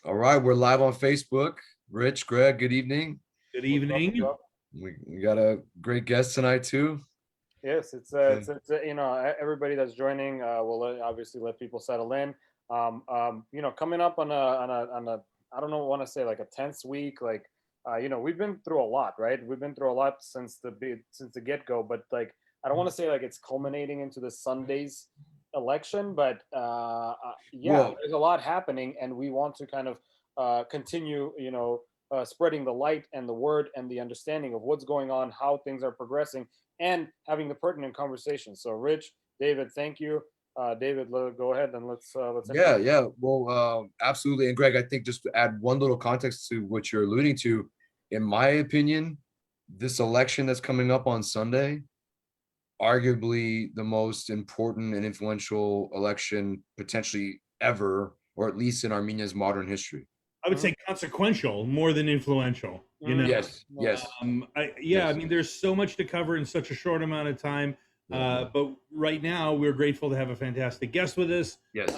All right, we're live on Facebook. Rich, Greg, good evening. Good What's up? What's evening. up? We got a great guest tonight too. Yes, And everybody that's joining. Obviously let people settle in. Coming up on a I don't know, want to say like a tense week. We've been through a lot, right? We've been through a lot since the get go. But like, I don't want to say like it's culminating into the Sunday's election, but yeah, well, there's a lot happening, and we want to kind of continue, spreading the light and the word and the understanding of what's going on, how things are progressing, and having the pertinent conversation. So, Rich, David, thank you. David, go ahead and let's yeah, introduce. yeah. Well, absolutely. And Greg, I think just to add one little context to what you're alluding to, in my opinion, this election that's coming up on Sunday, arguably the most important and influential election potentially ever, or at least in Armenia's modern history. I would Mhm, say consequential more than influential. mhm, Yes, no, yes, I yes, mean, there's so much to cover in such a short amount of time. yeah, But right now, we're grateful to have a fantastic guest with us. yes.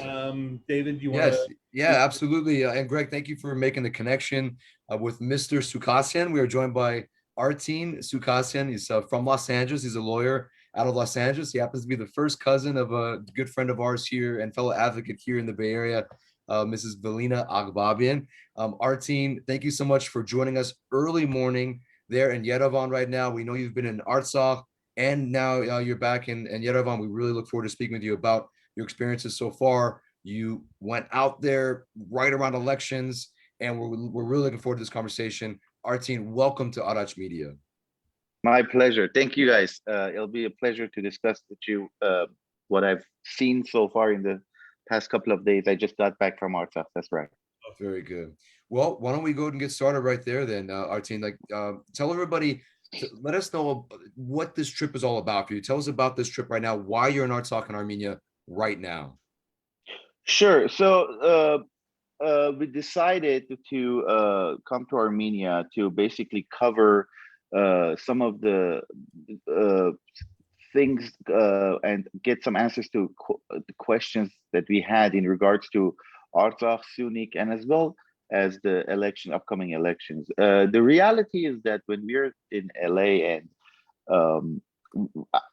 David, you want Yes, to? yeah, absolutely. And Greg, thank you for making the connection with Mr. Sookasian. We are joined by Artin Sookasian. He's from Los Angeles. He's a lawyer out of Los Angeles. He happens to be the first cousin of a good friend of ours here and fellow advocate here in the Bay Area, Mrs. Velina Agbabian. Artin, thank you so much for joining us early morning there in Yerevan right now. We know you've been in Artsakh and now you're back in Yerevan. We really look forward to speaking with you about your experiences so far. You went out there right around elections, and we're really looking forward to this conversation. Artin, welcome to Arach Media. My pleasure. Thank you, guys. It'll be a pleasure to discuss with you what I've seen so far in the past couple of days. I just got back from Artsakh. That's right. Very good. Well, why don't we go ahead and get started right there then, Artin? Tell everybody, let us know what this trip is all about for you. Tell us about this trip right now, why you're in Artsakh and Armenia right now. Sure. We decided to come to Armenia to basically cover some of the uh, things and get some answers to the questions that we had in regards to Artsakh, Syunik, and as well as the upcoming elections. The reality is that when we're in LA and um,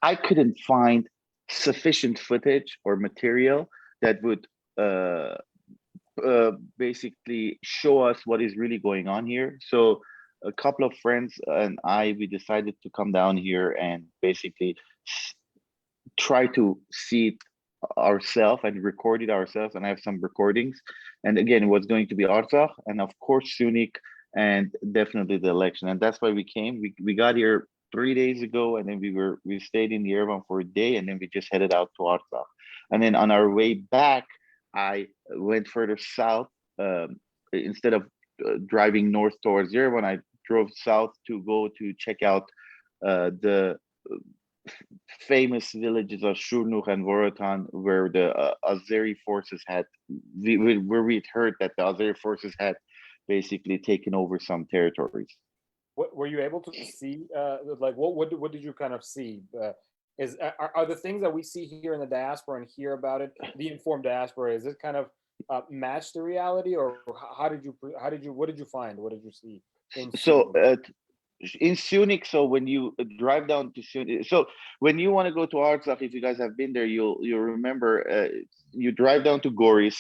I couldn't find sufficient footage or material that would uh, basically show us what is really going on here. So a couple of friends and we decided to come down here and basically try to see it ourselves and record it ourselves. And I have some recordings. And again, it was going to be Artsakh and of course Syunik and definitely the election. And that's why we came. We got here 3 days ago, and then we stayed in Yerevan for a day, and then we just headed out to Artsakh. And then on our way back, I went further south. Instead of driving north towards Yerevan, I drove south to go to check out the famous villages of Syunik and Vorotan, where the Azeri forces where we'd heard that the Azeri forces had basically taken over some territories. What were you able to see? What did you kind of see? Are the things that we see here in the diaspora and hear about it, the informed diaspora, is it kind of match the reality, or what did you find? What did you see in So Syunik? in Syunik, so when you drive down to Syunik, so when you want to go to Artsakh, if you guys have been there, you'll remember you drive down to Goris,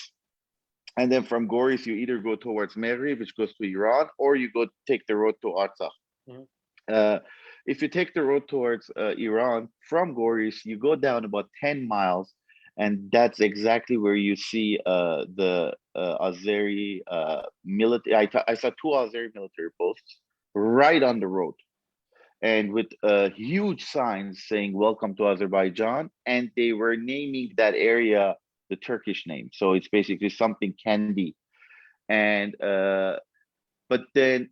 and then from Goris you either go towards Meri, which goes to Iran, or you go take the road to Artsakh. Mhm. Uh, if you take the road towards Iran from Goris, you go down about 10 miles, and that's exactly where you see the Azeri military. I saw two Azeri military posts right on the road, and with huge signs saying "Welcome to Azerbaijan," and they were naming that area the Turkish name, so it's basically something Candy. And but then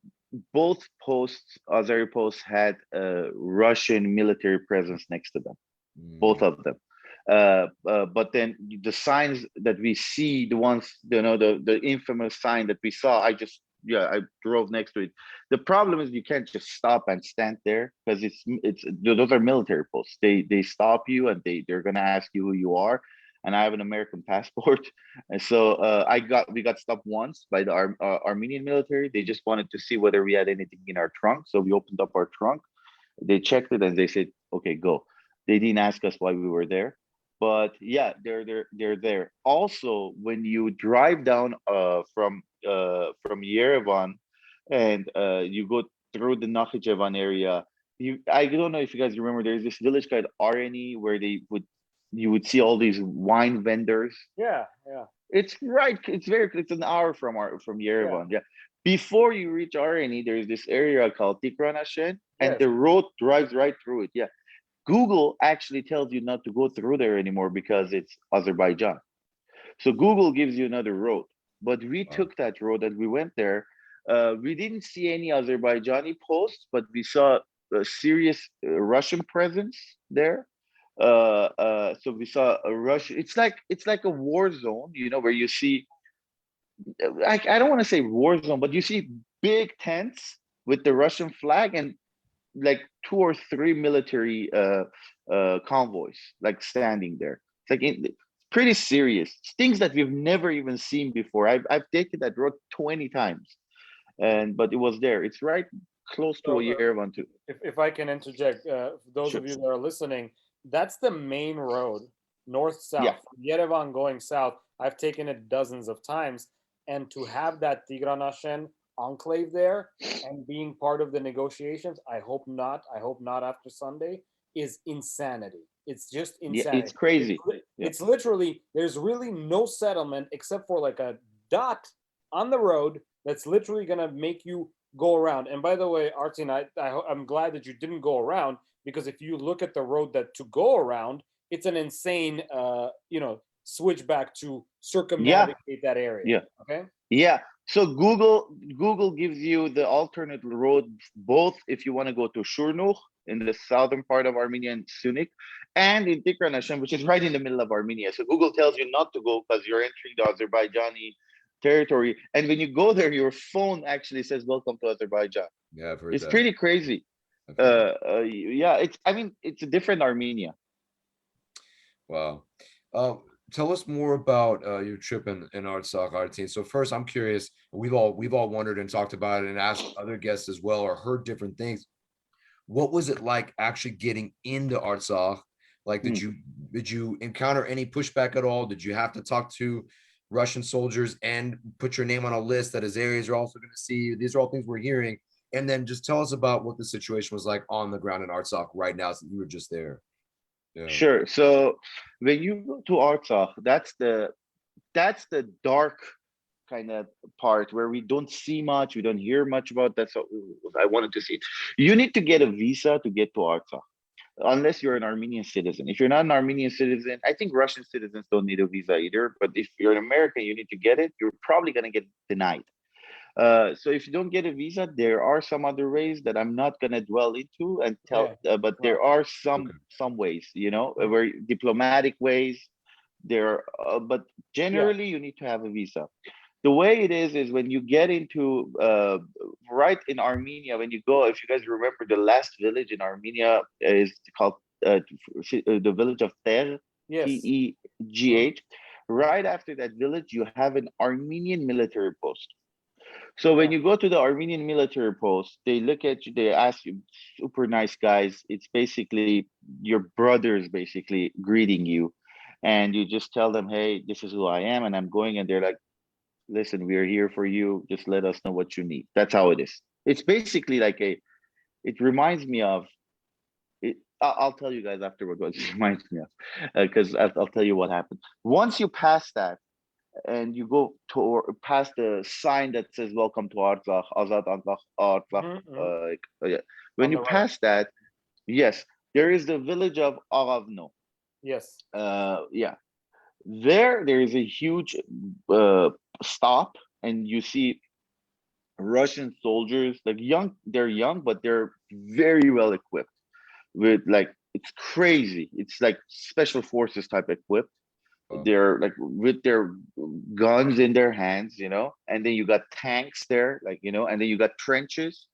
both posts, Azeri posts, had a Russian military presence next to them, both Mm. of them. But then the signs that we see, the ones, the infamous sign that we saw, I drove next to it. The problem is you can't just stop and stand there because it's those are military posts. They stop you and they're gonna ask you who you are, and I have an American passport. And so we got stopped once by the Armenian military. They just wanted to see whether we had anything in our trunk. So we opened up our trunk. They checked it and they said, "Okay, go." They didn't ask us why we were there, but yeah, they're there. Also, when you drive down from Yerevan and you go through the Nakhichevan area, I don't know if you guys remember, there's this village called Areni where you would see all these wine vendors. Yeah. It's right. It's an hour from Yerevan. Yeah. Before you reach Areni, there's this area called Tikranashen, and Yes. the road drives right through it. Yeah. Google actually tells you not to go through there anymore because it's Azerbaijan. So Google gives you another road. But we took that road and we went there. We didn't see any Azerbaijani posts, but we saw a serious Russian presence there. So we saw a Russian. It's like a war zone, where you see. I don't want to say war zone, but you see big tents with the Russian flag and like 2 or 3 military convoys like standing there. It's pretty serious. It's things that we've never even seen before. I've taken that road 20 times, but it was there. It's right close to Yerevan too. If I can interject, those of you that are listening, that's the main road, north-south. Yeah. From Yerevan going south, I've taken it dozens of times. And to have that Tigranashen enclave there and being part of the negotiations, I hope not after Sunday, is insanity. It's just insanity. Yeah, it's crazy. It's literally, there's really no settlement except for like a dot on the road that's literally going to make you go around. And by the way, Artin, I'm glad that you didn't go around, because if you look at the road to go around, it's an insane, switch back to circumnavigate that area. Yeah. Okay. Yeah. So Google gives you the alternate road, both if you want to go to Syunik in the southern part of Armenia and Syunik, and in Tikranashen, which is right in the middle of Armenia. So Google tells you not to go because you're entering the Azerbaijani territory. And when you go there, your phone actually says "Welcome to Azerbaijan." Yeah, I've heard it's that. pretty crazy. Yeah, it's a different Armenia. Wow. Tell us more about your trip in Artsakh, Artin. So first, I'm curious. We've all wondered and talked about it and asked other guests as well, or heard different things. What was it like actually getting into Artsakh? Like, did you encounter any pushback at all? Did you have to talk to Russian soldiers and put your name on a list that Azeris are also going to see you? These are all things we're hearing. And then just tell us about what the situation was like on the ground in Artsakh right now, since you were just there. Yeah. Sure. So when you go to Artsakh, that's the dark kind of part where we don't see much, we don't hear much about. That's what I wanted to see. You need to get a visa to get to Artsakh, unless you're an Armenian citizen. If you're not an Armenian citizen, I think Russian citizens don't need a visa either. But if you're an American, you need to get it. You're probably going to get denied. So if you don't get a visa, there are some other ways that I'm not going to dwell into and tell, but there are some ways, where diplomatic ways there, but generally you need to have a visa. The way it is when you get into right in Armenia, when you go, if you guys remember, the last village in Armenia is called the village of Tegh, Tegh. Right after that village, you have an Armenian military post. So when you go to the Armenian military post, they look at you, they ask you, super nice guys. It's basically your brothers basically greeting you. And you just tell them, hey, this is who I am and I'm going. And they're like, listen, we are here for you. Just let us know what you need. That's how it is. It's basically like it reminds me of, I'll tell you guys afterward what it reminds me of, because I'll tell you what happened. Once you pass that, and you go past the sign that says "Welcome to Artsakh," Azad Artsakh. When you pass that, yes, there is the village of Agavno. Yes. There is a huge stop, and you see Russian soldiers, like young. They're young, but they're very well equipped. With it's crazy. It's like special forces type equipped. They're like with their guns in their hands, and then you got tanks there, and then you got trenches,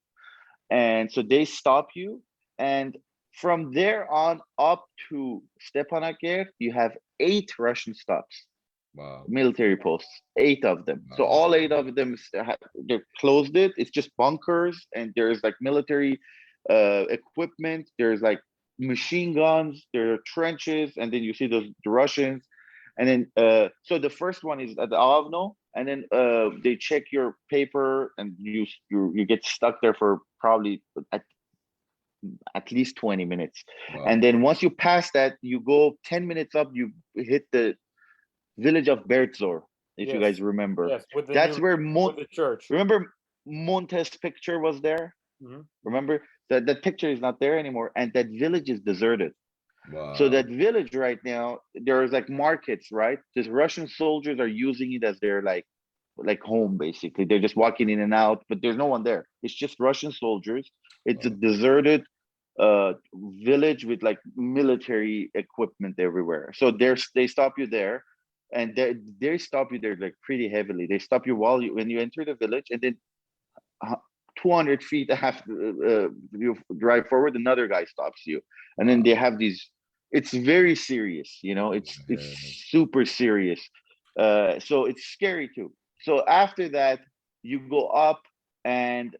and so they stop you, and From there on up to Stepanakert, you have 8 Russian stops, Wow. military posts, 8 of them. So Wow. all 8 of them, they closed it. It's just bunkers, and there's like military equipment. There's like machine guns. There are trenches, and then you see the Russians. And then so the first one is at Avno, and then they check your paper, and you get stuck there for probably at least 20 minutes. Wow. And then once you pass that, you go 10 minutes up, you hit the village of Bertzor, if you guys remember. Yes, with the That's where with the church. remember Montes' picture was there? Mhm. Remember? That picture is not there anymore, and that village is deserted. Wow. So that village right now, there's like markets, right? These Russian soldiers are using it as their like home, basically. They're just walking in and out, but there's no one there. It's just Russian soldiers. It's a deserted village with like military equipment everywhere. So they stop you there, and they stop you there like pretty heavily. They stop you when you enter the village, and then 200 feet after you drive forward, another guy stops you, and then they have these. It's very serious, you know. It's super serious. So it's scary too. So after that, you go up, and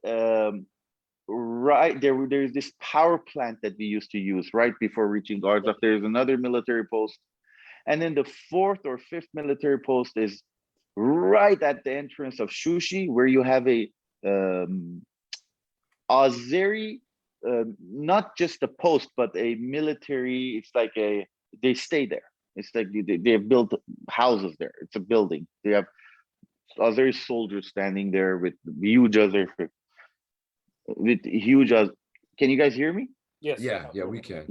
right there's this power plant that we used to use right before reaching Artsakh. There's another military post, and then the 4th or 5th military post is right at the entrance of Shushi, where you have a Azeri, not just a post, but a military. It's like they stay there. It's like they have built houses there. It's a building. They have Azeri soldiers standing there with huge Azeri. Can you guys hear me? Yes. Yeah, we can.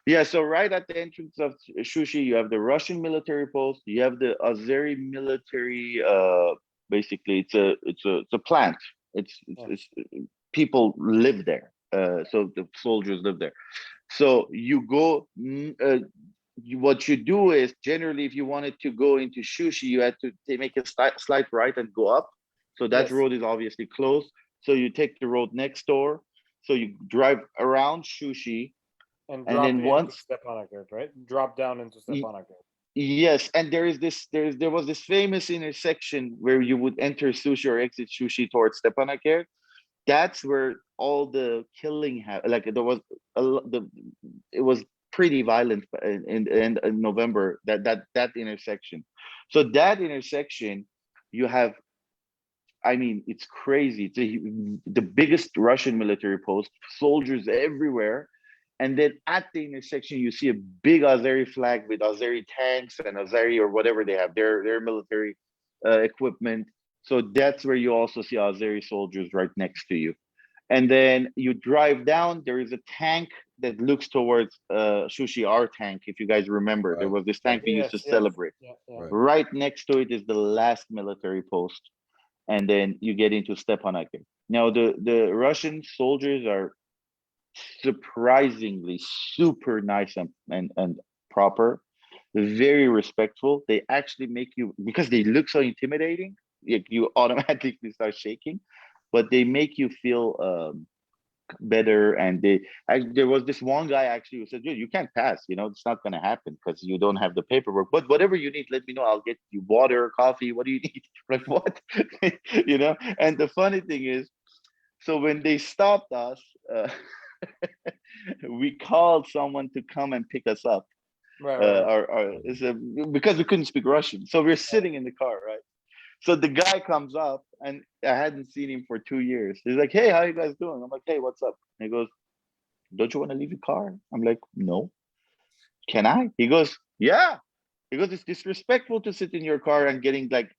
Yeah, so right at the entrance of Shushi, you have the Russian military post. You have the Azeri military. Basically, it's a plant. It's people live there. So the soldiers live there. So you go. What you do is generally, if you wanted to go into Shushi, you had to make a slight right and go up. So that road is obviously closed. So you take the road next door. So you drive around Shushi. And then once Stepanakert, right? Drop down into Stepanakert. Yes, and there was this famous intersection where you would enter Sushi or exit Sushi towards Stepanakert. That's where all the killing happened. Like there was it was pretty violent in November. That intersection. So that intersection, you have. I mean, it's crazy. It's the biggest Russian military post, soldiers everywhere. And then at the intersection, you see a big Azeri flag with Azeri tanks and Azeri or whatever they have, their military equipment. So that's where you also see Azeri soldiers right next to you. And then you drive down, there is a tank that looks towards Shushi, our tank, if you guys remember. There was this tank we used to celebrate. Right next to it is the last military post. And then you get into Stepanakert. Now, the Russian soldiers are surprisingly super nice and proper, very respectful. They actually make you, because they look so intimidating, you automatically start shaking, but they make you feel better. And there was this one guy actually who said, dude, you can't pass, you know, it's not going to happen because you don't have the paperwork, but whatever you need, let me know, I'll get you water, coffee, what do you need? Like, what? You know. And the funny thing is, so when they stopped us, we called someone to come and pick us up. Because we couldn't speak Russian. So we're sitting in the car, right? So the guy comes up, and I hadn't seen him for 2 years. He's like, hey, how you guys doing? I'm like, hey, what's up? And he goes, don't you want to leave your car? I'm like, no. Can I? He goes, yeah. He goes, it's disrespectful to sit in your car and getting like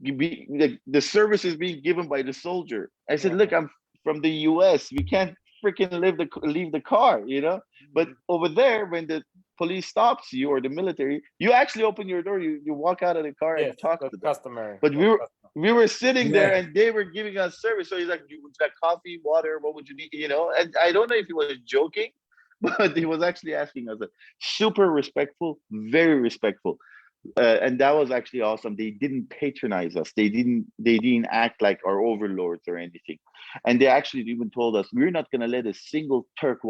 the service is being given by the soldier. I said, look, I'm from the US. We can't freaking leave the car, you know. But over there, when the police stops you or the military, you actually open your door, you walk out of the car and talk to them. Customary. But we were sitting there and they were giving us service. So he's like, would you like coffee, water, what would you need? You know, and I don't know if he was joking, but he was actually asking us. Super respectful, very respectful. And that was actually awesome. They didn't patronize us. They didn't act like our overlords or anything. And they actually even told us, we're not going to let a single Turk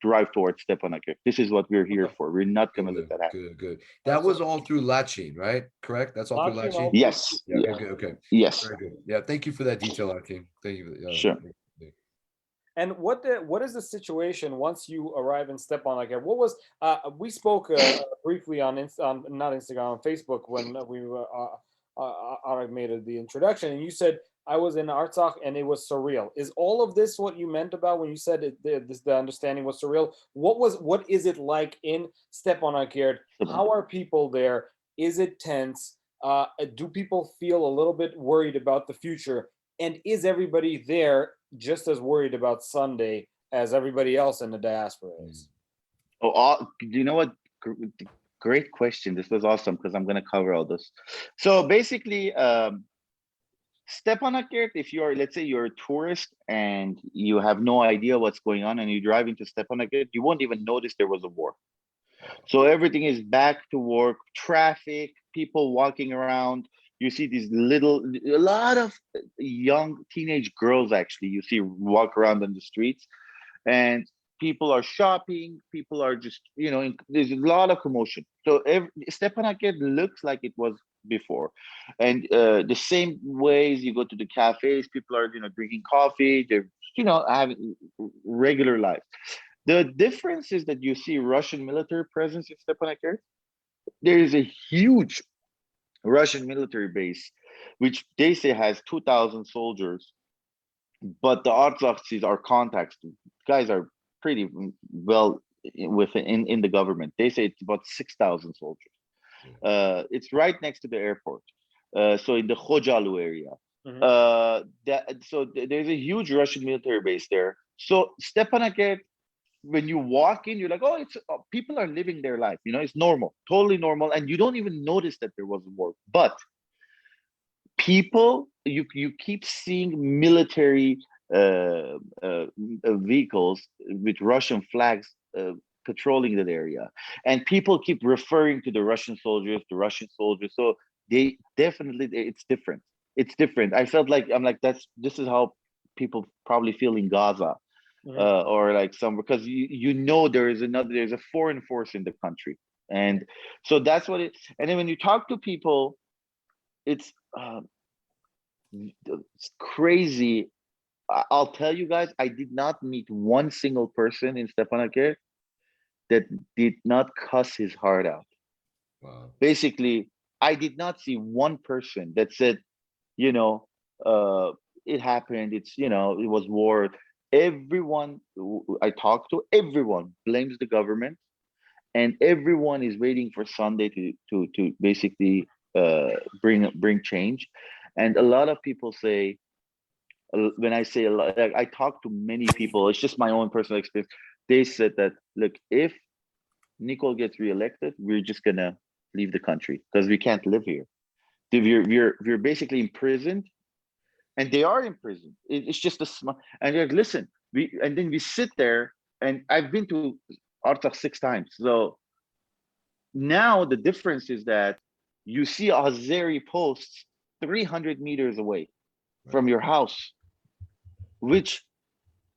drive towards Stepanakert. This is what we're here for. We're not going to let that happen. Good. That was all through Lachin, right? Correct? That's all through Lachin? Yes. Yeah, okay. Yes. Very good. Yeah, thank you for that detail, Artin. Thank you. Sure. And what is the situation once you arrive in Stepanakert? What was we spoke briefly on not Instagram, on Facebook when we were Arach made the introduction, and you said I was in Artsakh and it was surreal. Is all of this what you meant about when you said the understanding was surreal? What is it like in Stepanakert? How are people there? Is it tense? Do people feel a little bit worried about the future? And is everybody there just as worried about Sunday as everybody else in the diaspora is? Oh, you know what? Great question. This was awesome because I'm going to cover all this. So basically, Stepanakert, if you're, let's say you're a tourist and you have no idea what's going on and you drive into Stepanakert, you won't even notice there was a war. So everything is back to work, traffic, people walking around. You see a lot of young teenage girls actually you see walk around on the streets, and people are shopping, people are just, there's a lot of commotion. So Stepanakert looks like it was before. And the same ways you go to the cafes, people are, drinking coffee, they're, having regular life. The difference is that you see Russian military presence in Stepanakert. There is a huge Russian military base, which they say has 2,000 soldiers, but the Artsakhs are contacts. Guys are pretty well in the government. They say it's about 6,000 soldiers. It's right next to the airport, so in the Khojalu area. So there's a huge Russian military base there. So Stepanakert, when you walk in, you're like, oh, it's people are living their life. It's normal, totally normal, and you don't even notice that there was a war. But people, you keep seeing military vehicles with Russian flags patrolling that area, and people keep referring to the Russian soldiers. So they definitely, it's different. It's different. I felt like this is how people probably feel in Gaza. Or like because there's a foreign force in the country, and so that's what it. And then when you talk to people, it's crazy. I'll tell you guys, I did not meet one single person in Stepanakert that did not cuss his heart out. Wow. Basically, I did not see one person that said, it happened. It's it was war. Everyone I talk to, everyone blames the government, and everyone is waiting for Sunday to basically bring change. And a lot of people say, when I say a lot, like I talk to many people, it's just my own personal experience. They said that, look, if Nicole gets reelected, we're just gonna leave the country because we can't live here. We're basically imprisoned. And they are in prison. It's just a small. And they're like, listen, and then we sit there, and I've been to Artsakh 6 times. So now the difference is that you see Azeri posts 300 meters away from your house, which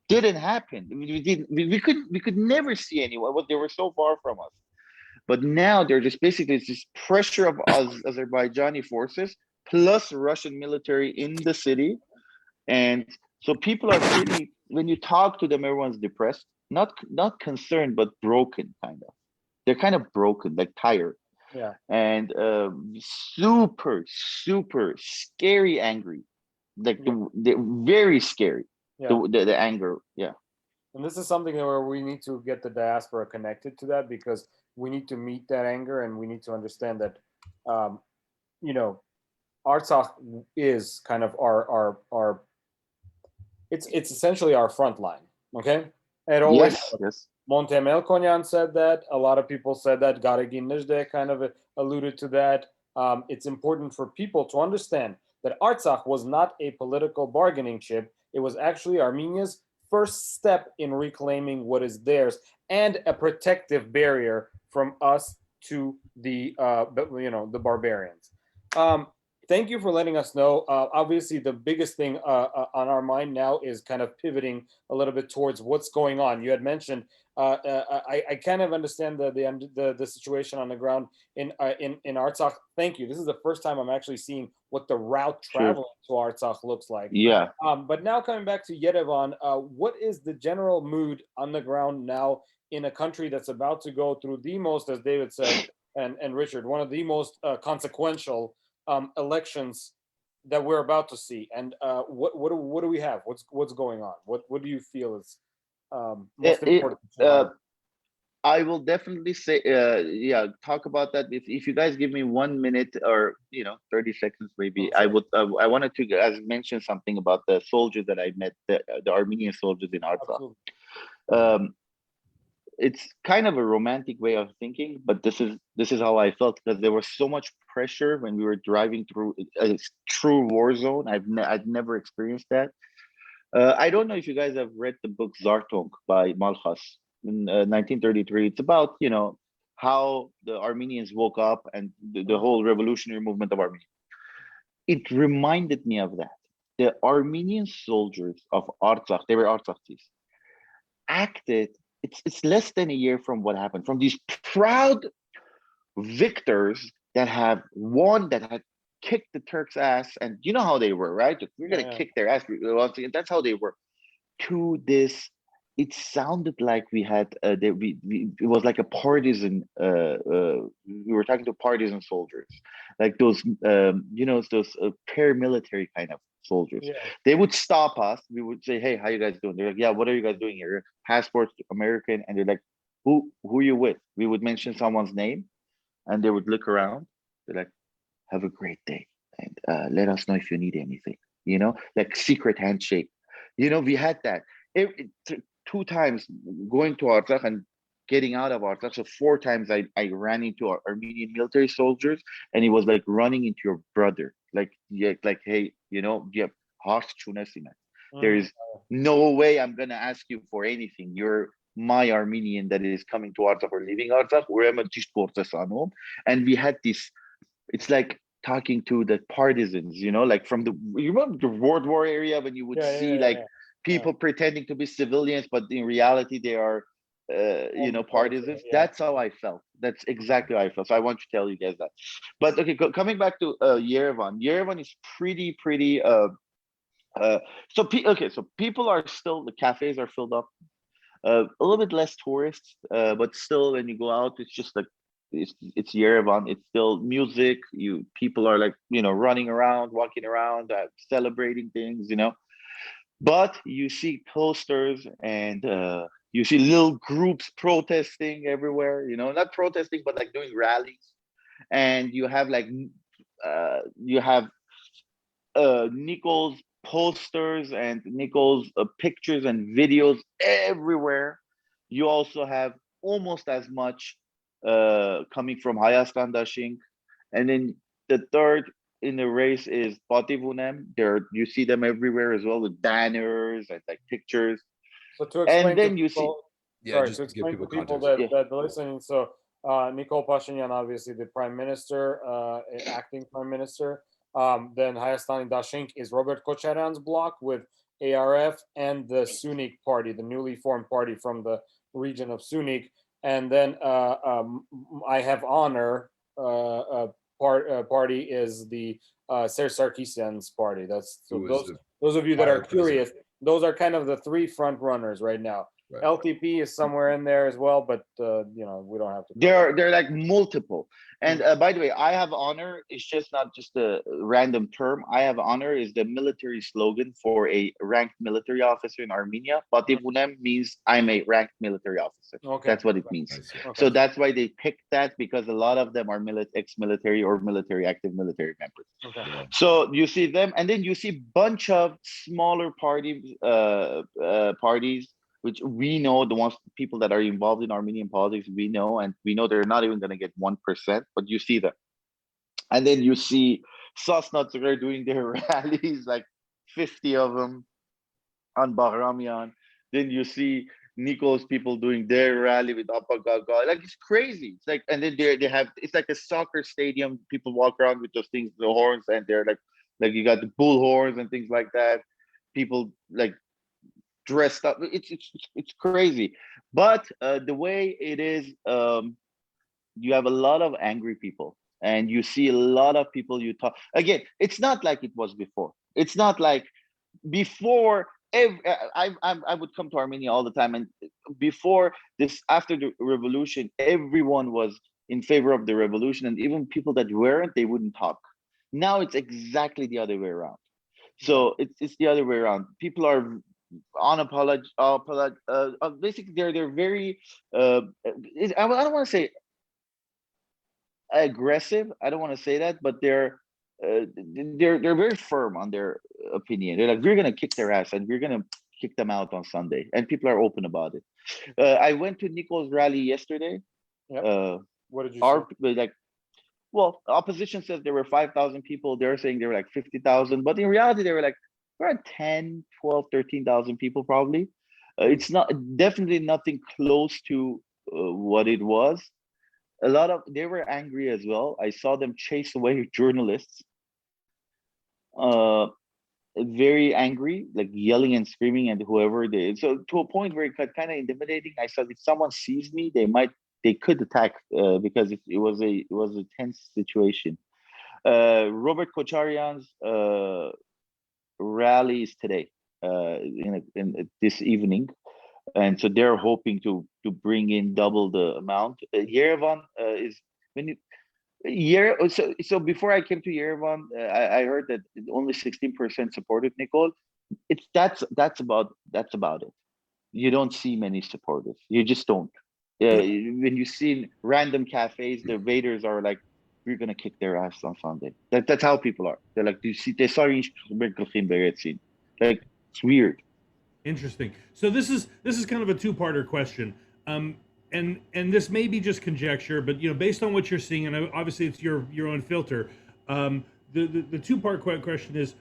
didn't happen. We could never see anyone. They were so far from us. But now they're just basically, it's this pressure of Azerbaijani forces plus Russian military in the city. And so people are pretty, when you talk to them, everyone's depressed, not concerned, but broken, kind of. They're kind of broken, like tired. Yeah. And super, super scary, angry. Like they're very scary. Yeah. The anger. Yeah. And this is something where we need to get the diaspora connected to that, because we need to meet that anger, and we need to understand that, Artsakh is kind of our it's essentially our front line. Okay. It always, yes. Montemel Konyan said that. A lot of people said that. Garegin Nejde kind of alluded to that. It's important for people to understand that Artsakh was not a political bargaining chip. It was actually Armenia's first step in reclaiming what is theirs, and a protective barrier from us to the the barbarians. Thank you for letting us know. Obviously, the biggest thing on our mind now is kind of pivoting a little bit towards what's going on. You had mentioned. I kind of understand the situation on the ground in Artsakh. Thank you. This is the first time I'm actually seeing what the route traveling to Artsakh looks like. Yeah. But now coming back to Yerevan, what is the general mood on the ground now in a country that's about to go through the most, as David said, and Richard, one of the most consequential elections that we're about to see? And what do we have? What's going on? What do you feel is most important? I will definitely say, yeah, talk about that. If you guys give me 1 minute or 30 seconds, maybe I would. I wanted to as mention something about the soldiers that I met, the Armenian soldiers in Artsakh. It's kind of a romantic way of thinking, but this is how I felt, because there was so much pressure when we were driving through a true war zone. I'd never experienced that. I don't know if you guys have read the book Zartonk by Malchas in 1933. It's about how the Armenians woke up and the whole revolutionary movement of Armenia. It reminded me of that. The Armenian soldiers of Artsakh, they were Artsakhis, acted. It's less than a year from what happened, from these proud victors that have won, that had kicked the Turks' ass, and you know how they were, right? We're gonna kick their ass. That's how they were. To this, it sounded like we had it was like a partisan. We were talking to partisan soldiers, like those those paramilitary kind of soldiers. Yeah. They would stop us. We would say, "Hey, how you guys doing?" They're like, "Yeah, what are you guys doing here? Passports, American." And they're like, "Who are you with?" We would mention someone's name, and they would look around. They're like, "Have a great day, and let us know if you need anything." Like secret handshake. We had that. 2 times going to Artsakh and getting out of Artsakh. So 4 times I ran into our Armenian military soldiers, and it was like running into your brother. Like, yeah, like, hey, harsh chunesimet. There is no way I'm gonna ask you for anything. You're my Armenian that is coming to Artsakh or leaving Artsakh. And we had this. It's like talking to the partisans, like from you remember the World War area when you would see people pretending to be civilians, but in reality they are, partisans. That's how I felt. That's exactly how I felt. So I want to tell you guys that. But okay, coming back to Yerevan. Yerevan is pretty. So people are still, the cafes are filled up. A little bit less tourists, but still, when you go out, it's just like it's Yerevan. It's still music. People are like running around, walking around, celebrating things. But you see posters and you see little groups protesting everywhere. Not protesting, but like doing rallies. And you have like Nicole's posters and Nicole's pictures and videos everywhere. You also have almost as much coming from Hayastan Dashing. And then the third in the race is Pativunem. You see them everywhere as well, with banners and like pictures. So to explain, and then you see, to explain to people that are listening. So Nicole Pashinyan, obviously the prime minister, acting prime minister. Then Hayastani Dashink is Robert Kocharan's bloc with ARF and the Syunik party, the newly formed party from the region of Syunik. And then I have honor party is the Sookasian's party. That's those of you that are curious. Those are kind of the 3 front runners right now. Right. LTP is somewhere in there as well, but we don't have to. They're like multiple. And by the way, I have honor is just not just a random term. I have honor is the military slogan for a ranked military officer in Armenia. Pativunem means I'm a ranked military officer. Okay. That's what it means. Okay. So that's why they picked that, because a lot of them are ex-military or active military members. Okay. Yeah. So you see them, and then you see bunch of smaller parties, which we know, people that are involved in Armenian politics, we know they're not even going to get 1%, but you see them. And then you see Sasnatzer doing their rallies, like 50 of them on Bahramian. Then you see Nico's people doing their rally with Apagaga. Like it's crazy. It's like, and then they have, it's like a soccer stadium. People walk around with those things, the horns, and they're like you got the bull horns and things like that. People like dressed up. It's crazy. But the way it is, you have a lot of angry people, and you see a lot of people you talk. Again, it's not like it was before. It's not like before. I would come to Armenia all the time, and before this, after the revolution, everyone was in favor of the revolution, and even people that weren't, they wouldn't talk. Now it's exactly the other way around. So it's the other way around. People are basically they're very I don't want to say aggressive. I don't want to say that, but they're very firm on their opinion. They're like, we're gonna kick their ass and we're gonna kick them out on Sunday, and people are open about it. I went to Nico's rally yesterday. Yep. What did you see? Like, well, opposition says there were 5,000 people. They're saying there were like 50,000, but in reality, they were like around 10, 12, 13,000 people probably. It's not definitely nothing close to what it was. A lot of, they were angry as well. I saw them chase away journalists. Very angry, like yelling and screaming at whoever they. So to a point where it got kind of intimidating. I said, if someone sees me, they could attack because it was a tense situation. Robert Kocharian's rally is today, in this evening, and so they're hoping to bring in double the amount. Yerevan is when you, so before I came to Yerevan, I heard that only 16% supported Nicole. That's about it. You don't see many supporters. You just don't. When you see random cafes, the waiters are like, we're gonna kick their ass on Sunday. That's how people are. They're like, do you see? They saw like, it's weird. Interesting. So this is kind of a two-parter question, and this may be just conjecture, but based on what you're seeing, and obviously it's your own filter. The two-part question is,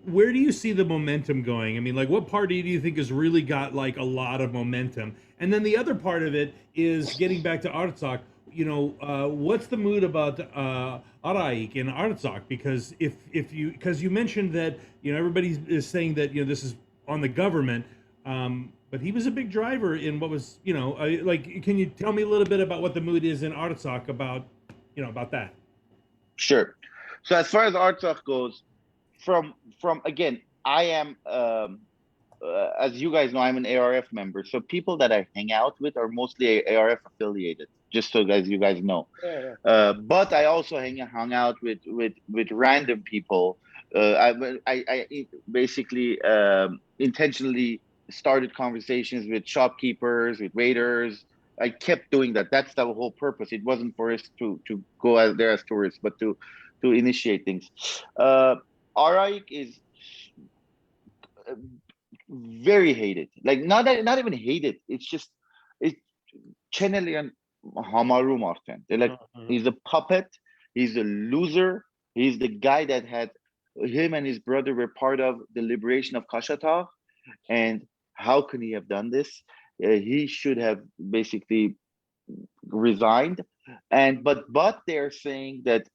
where do you see the momentum going? I mean, like, what party do you think has really got like a lot of momentum? And then the other part of it is getting back to Artsakh. What's the mood about Arach and Artsakh? Because because you mentioned that everybody is saying that this is on the government, but he was a big driver in what was like. Can you tell me a little bit about what the mood is in Artsakh about that? Sure. So as far as Artsakh goes, from again, I am as you guys know, I'm an ARF member. So people that I hang out with are mostly ARF affiliated, just so you guys know. Yeah. But I also hung out with random people. I basically intentionally started conversations with shopkeepers, with waiters. I kept doing that. That's the whole purpose. It wasn't for us to go out there as tourists, but to initiate things. Arach is very hated, like not even hated. It's Chenelian Hamaru Martin. They're like, he's a puppet. He's a loser. He's the guy that had him and his brother were part of the liberation of Kashatagh. And how can he have done this? He should have basically resigned. And but they're saying that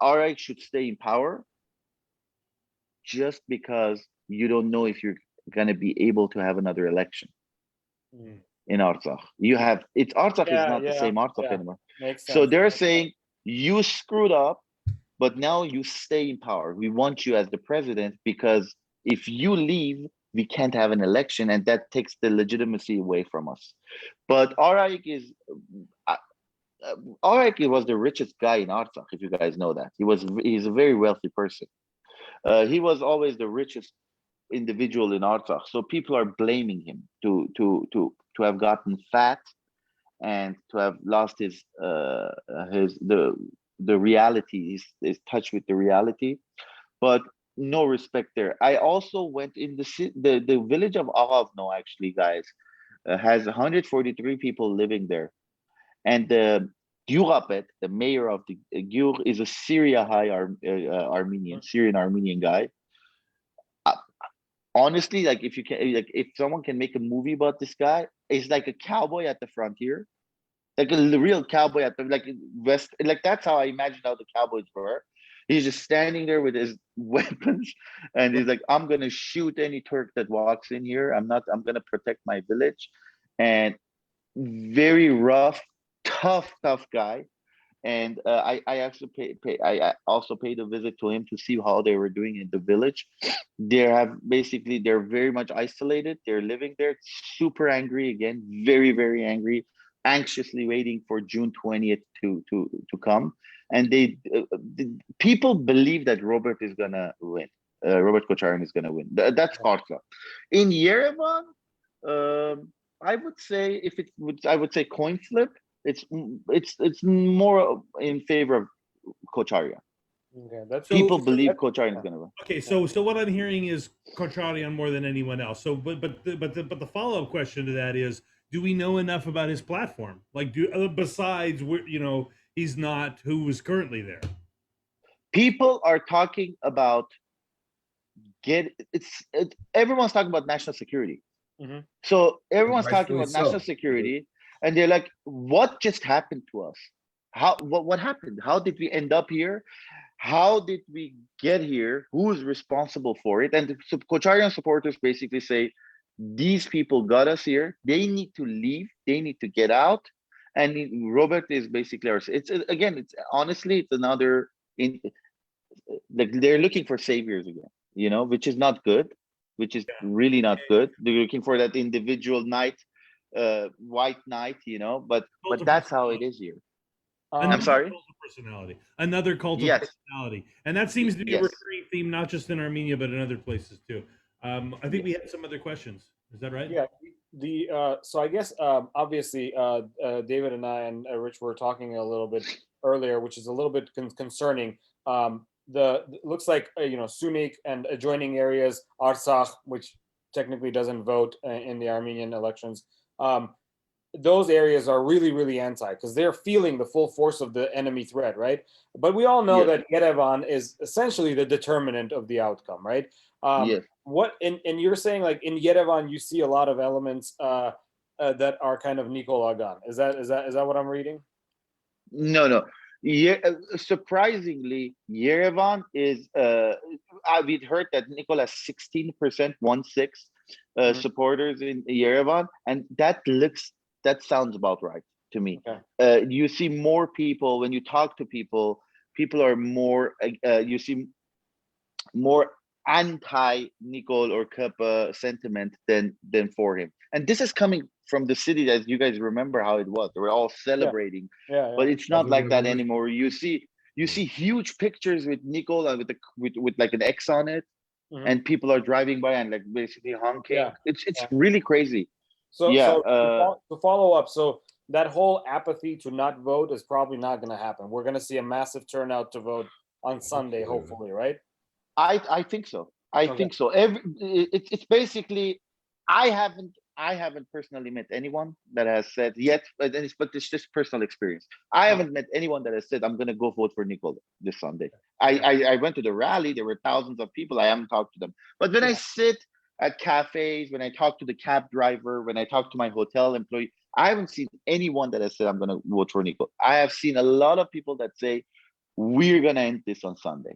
Arach should stay in power just because you don't know if you're going to be able to have another election in Artsakh. Artsakh is not the same Artsakh anymore. So they're saying you screwed up, but now you stay in power. We want you as the president because if you leave, we can't have an election, and that takes the legitimacy away from us. But Arach was the richest guy in Artsakh, if you guys know that. He's a very wealthy person. He was always the richest individual in Artsakh, so people are blaming him to have gotten fat and to have lost the reality, his touch with the reality, but no respect there. I also went in the village of Aravno, actually, guys, has 143 people living there, and the Gyurapet, the mayor of the Gyur, is a Syrian Armenian guy. honestly, like if you can, like if someone can make a movie about this guy, it's like a cowboy at the frontier, like a real cowboy at the like west. Like that's how I imagined how the cowboys were. He's just standing there with his weapons, and he's like, "I'm gonna shoot any Turk that walks in here. I'm not. I'm gonna protect my village," and very rough, tough guy. And I actually I also paid a visit to him to see how they were doing in the village. They're very much isolated. They're living there, super angry again, very angry, anxiously waiting for June 20th to come. And people believe that Robert is gonna win. Robert Kocharian is gonna win. That's Artsakh. In Yerevan, I would say I would say coin flip. It's more in favor of Kocharian. Okay, that's People so believe that's- Kocharian is going to win. Okay, so what I'm hearing is Kocharian more than anyone else. So, but the follow up question to that is, do we know enough about his platform? Like, besides, he's not who is currently there. People are talking about everyone's talking about national security. Mhm. So everyone's talking Rightfully about so. national security, and they're like, "What just happened to us? What happened? How did we end up here? How did we get here? Who's responsible for it?" And the Kocharian supporters basically say, "These people got us here. They need to leave. They need to get out." And Robert is basically ours. It's honestly, it's another like they're looking for saviors again, which is not good, which is really not good. They're looking for that individual knight, white knight, but that's how it is here. I'm sorry? Cult of personality. Another cult of Yes. personality. And that seems to be a Yes. recurring theme, not just in Armenia, but in other places too. I think we had some other questions. Is that right? Yeah. So I guess obviously David and I and Rich were talking a little bit earlier, which is a little bit concerning. It looks like Syunik and adjoining areas, Artsakh, which technically doesn't vote in the Armenian elections. Those areas are really anti because they're feeling the full force of the enemy threat, right? But we all know that Yerevan is essentially the determinant of the outcome, right? Yes. And you're saying like in Yerevan you see a lot of elements that are kind of Nikol Agan. Is that what I'm reading? No. Yeah, surprisingly, Yerevan is. We'd heard that Nikol has 16%, 1/6 supporters in Yerevan, and that sounds about right to me. Okay. You see more people when you talk to people. People are more. You see more anti-Nikol or Kappa sentiment than for him, and this is coming from the city that you guys remember how it was. They were all celebrating, but it's not like that anymore. You see huge pictures with Nikol and with like an X on it, and people are driving by and like basically honking. Yeah. It's really crazy. So to follow up, so that whole apathy to not vote is probably not going to happen. We're going to see a massive turnout to vote on Sunday, hopefully, right? I think so. I think so. It's basically, I haven't personally met anyone that has said yet, but it's just personal experience. I haven't met anyone that has said I'm gonna go vote for Nikol this Sunday. I went to the rally. There were thousands of people. I haven't talked to them, but when I sit at cafes, when I talk to the cab driver, when I talk to my hotel employee, I haven't seen anyone that has said I'm gonna vote for Nikol. I have seen a lot of people that say we're gonna end this on Sunday.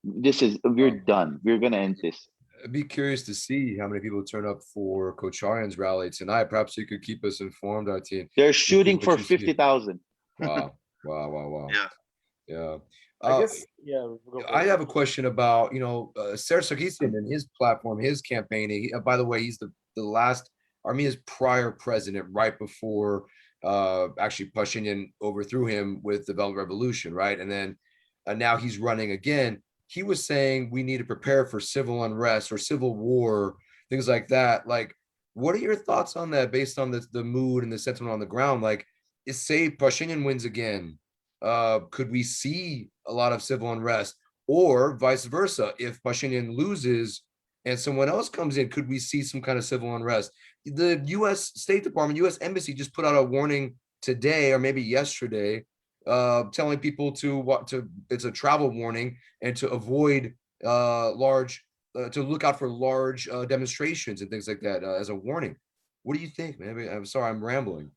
We're done. We're gonna end this. I'd be curious to see how many people turn up for Kocharian's rally tonight. Perhaps you could keep us informed, Artin. They're shooting for 50,000. Wow. Yeah. I guess, I have a question about, Arach Sookasian and his platform, his campaign. By the way, he's the last Armenia's prior president right before actually Pashinyan overthrew him with the Velvet Revolution, right? And then now he's running again. He was saying we need to prepare for civil unrest or civil war, things like that. Like, what are your thoughts on that based on the mood and the sentiment on the ground? Like, say Pashinyan wins again, could we see a lot of civil unrest, or vice versa? If Pashinyan loses and someone else comes in, could we see some kind of civil unrest? The U.S. State Department, U.S. Embassy just put out a warning today or maybe yesterday, telling people to it's a travel warning and to avoid large to look out for large demonstrations and things like that as a warning. What do you think, man? I mean, I'm sorry, I'm rambling.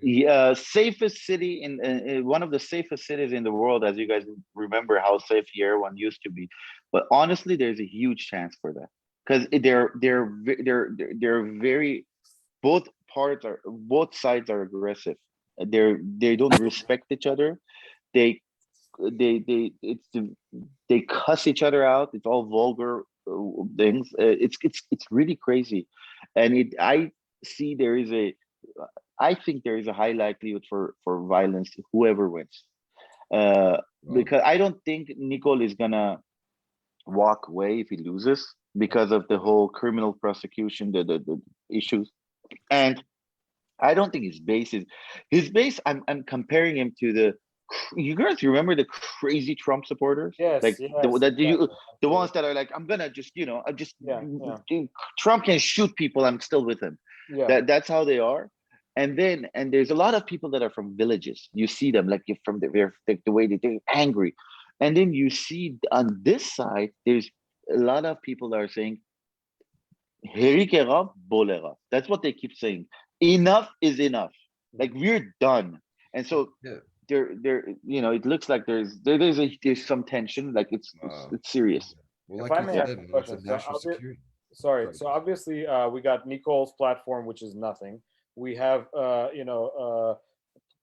Yeah, safest city in one of the safest cities in the world, as you guys remember how safe Yerevan used to be. But honestly, there's a huge chance for that because they're very, both sides are aggressive. They don't respect each other. They they cuss each other out. It's all vulgar things. It's really crazy, and I see there is a. I think there is a high likelihood for violence, whoever wins, because I don't think Nicole is gonna walk away if he loses because of the whole criminal prosecution, the issues, and I don't think his base. I'm comparing him to the. You guys remember the crazy Trump supporters? Yes, Like yes, the ones that are like, I'm gonna just, I just Yeah. Trump can shoot people, I'm still with him. Yeah. That's how they are. And there's a lot of people that are from villages. You see them like from the way they're angry, and then you see on this side there's a lot of people that are saying, "Herikera bolera." That's what they keep saying. Enough is enough. Like we're done. And so Yeah. it looks like there's some tension. Like it's serious. Well, If like I you may said, ask a man, it's a question, so national security. Sorry. So obviously, we got Nicole's platform, which is nothing. We have,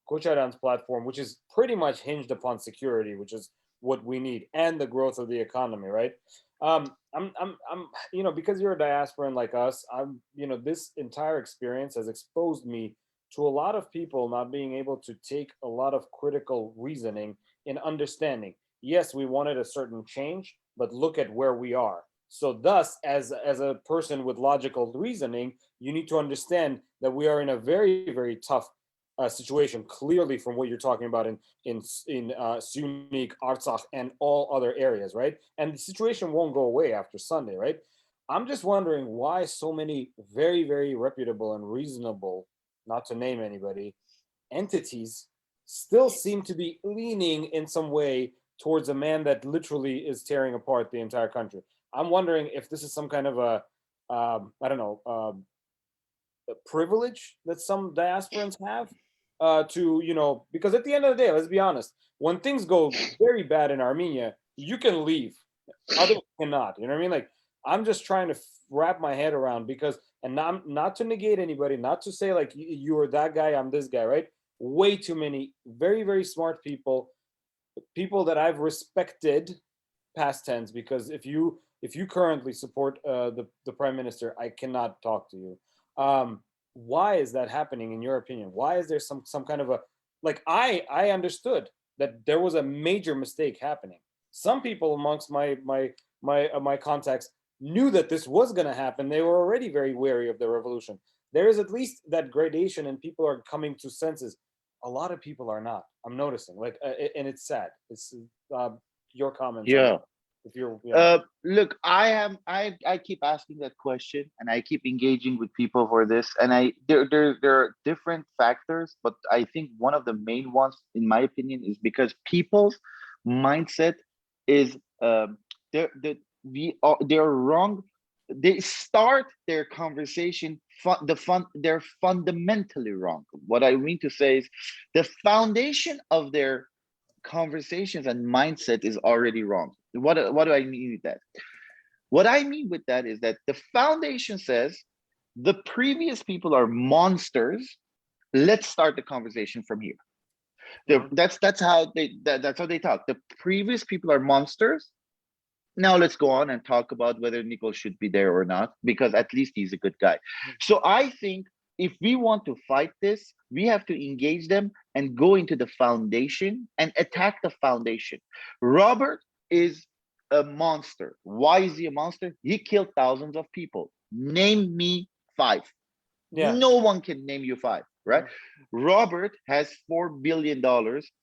Kocharan's platform, which is pretty much hinged upon security, which is what we need, and the growth of the economy, right? Because you're a diasporan like us, this entire experience has exposed me to a lot of people not being able to take a lot of critical reasoning in understanding. Yes, we wanted a certain change, but look at where we are. So thus, as a person with logical reasoning, you need to understand that we are in a very, very tough situation. Clearly, from what you're talking about in Syunik, Artsakh, and all other areas, right? And the situation won't go away after Sunday, right? I'm just wondering why so many very, very reputable and reasonable, not to name anybody, entities still seem to be leaning in some way towards a man that literally is tearing apart the entire country. I'm wondering if this is some kind of a, I don't know, a privilege that some diasporans have because at the end of the day, let's be honest, when things go very bad in Armenia, you can leave, others cannot. You know what I mean? Like, I'm just trying to wrap my head around because, and not to negate anybody, not to say like you are that guy, I'm this guy, right? Way too many very, very smart people that I've respected, past tense, because if you currently support the prime minister, I cannot talk to you. Why is that happening in your opinion? Why is there some kind of a, like, I understood that there was a major mistake happening. Some people amongst my contacts knew that this was going to happen. They were already very wary of the revolution. There is at least that gradation, and people are coming to senses. A lot of people are not. I'm noticing, like, and it's sad. It's your comments. Yeah. If you're, look, I keep asking that question, and I keep engaging with people for this, and there are different factors, but I think one of the main ones, in my opinion, is because people's mindset is they're wrong. They start their conversation they're fundamentally wrong. What I mean to say is the foundation of their conversations and mindset is already wrong. What do I mean with that? What I mean with that is that the foundation says the previous people are monsters. Let's start the conversation from here. That's how they talk. The previous people are monsters. Now let's go on and talk about whether Nicole should be there or not, because at least he's a good guy. So I think if we want to fight this, we have to engage them and go into the foundation and attack the foundation. Robert is a monster. Why is he a monster? He killed thousands of people. Name me 5. Yeah. No one can name you 5, right? Robert has $4 billion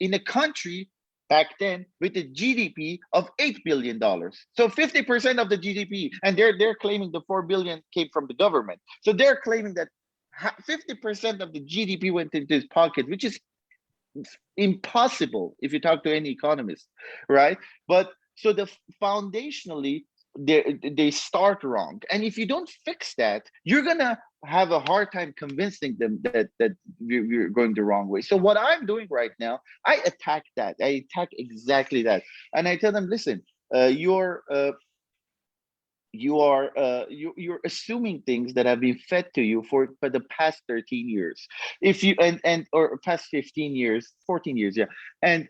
in a country back then with a GDP of $8 billion. So 50% of the GDP, and they're claiming the 4 billion came from the government. So they're claiming that 50% of the GDP went into his pocket, which is impossible if you talk to any economist, right? But so foundationally, they start wrong, and if you don't fix that, you're gonna have a hard time convincing them that you're going the wrong way. So what I'm doing right now, I attack exactly that, and I tell them, listen, you're assuming things that have been fed to you for the past 13 years, if you and or past 15 years, 14 years, yeah. And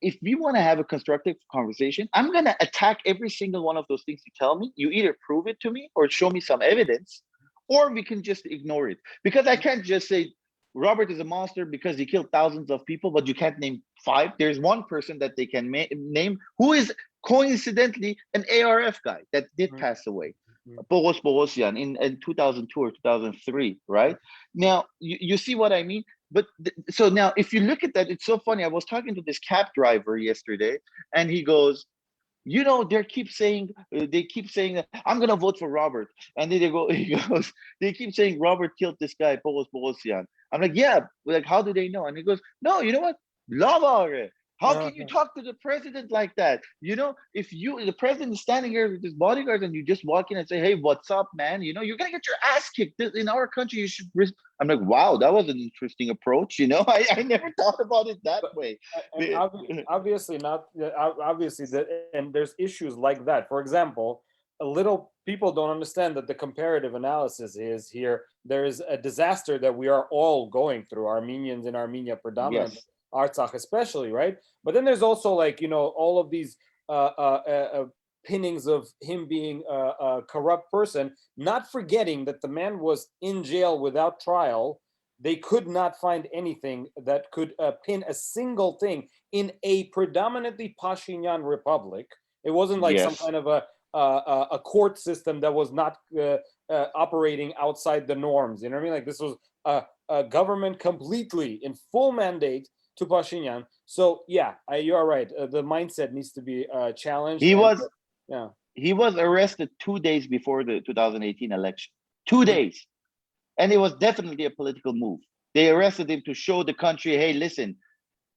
if we want to have a constructive conversation, I'm going to attack every single one of those things you tell me. You either prove it to me or show me some evidence, or we can just ignore it, because I can't just say Robert is a monster because he killed thousands of people, but you can't name 5. There's one person that they can name who is coincidentally an ARF guy that did pass away, Bogosian, in 2002 or 2003, right? Now, you see what I mean? But so now, if you look at that, it's so funny. I was talking to this cab driver yesterday, and he goes, you know, they keep saying I'm gonna vote for Robert, and then he goes, they keep saying Robert killed this guy, Bogosian. I'm like, yeah, like, how do they know? And he goes, no, you know what? Lava. How can you talk to the president like that? You know, if the president is standing here with his bodyguards and you just walk in and say, hey, what's up, man? You know, you're going to get your ass kicked. In our country, you should risk. I'm like, wow, that was an interesting approach. You know, I never thought about it that way. Obviously not. Obviously, and there's issues like that. For example, people don't understand that the comparative analysis is here. There is a disaster that we are all going through, Armenians in Armenia predominantly. Yes. Artsakh especially, right? But then there's also, like, you know, all of these pinnings of him being a corrupt person, not forgetting that the man was in jail without trial. They could not find anything that could pin a single thing in a predominantly Pashinyan republic. It wasn't like some kind of a court system that was not operating outside the norms. You know what I mean? Like, this was a government completely in full mandate to Pashinyan. So yeah, you are right. The mindset needs to be challenged. He was arrested 2 days before the 2018 election. 2 days. And it was definitely a political move. They arrested him to show the country, hey, listen,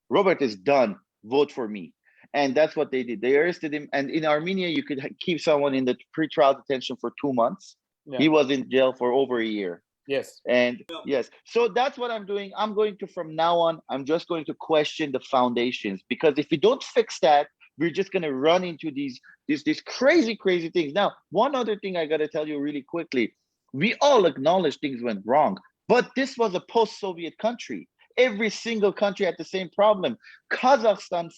Robert is done. Vote for me. And that's what they did. They arrested him. And in Armenia, you could keep someone in the pretrial detention for 2 months. Yeah. He was in jail for over a year. Yes. And yes, so that's what I'm doing. I'm going to, from now on, I'm just going to question the foundations, because if we don't fix that, we're just going to run into these crazy things. Now, one other thing I got to tell you really quickly, we all acknowledge things went wrong, but this was a post-Soviet country. Every single country had the same problem. Kazakhstan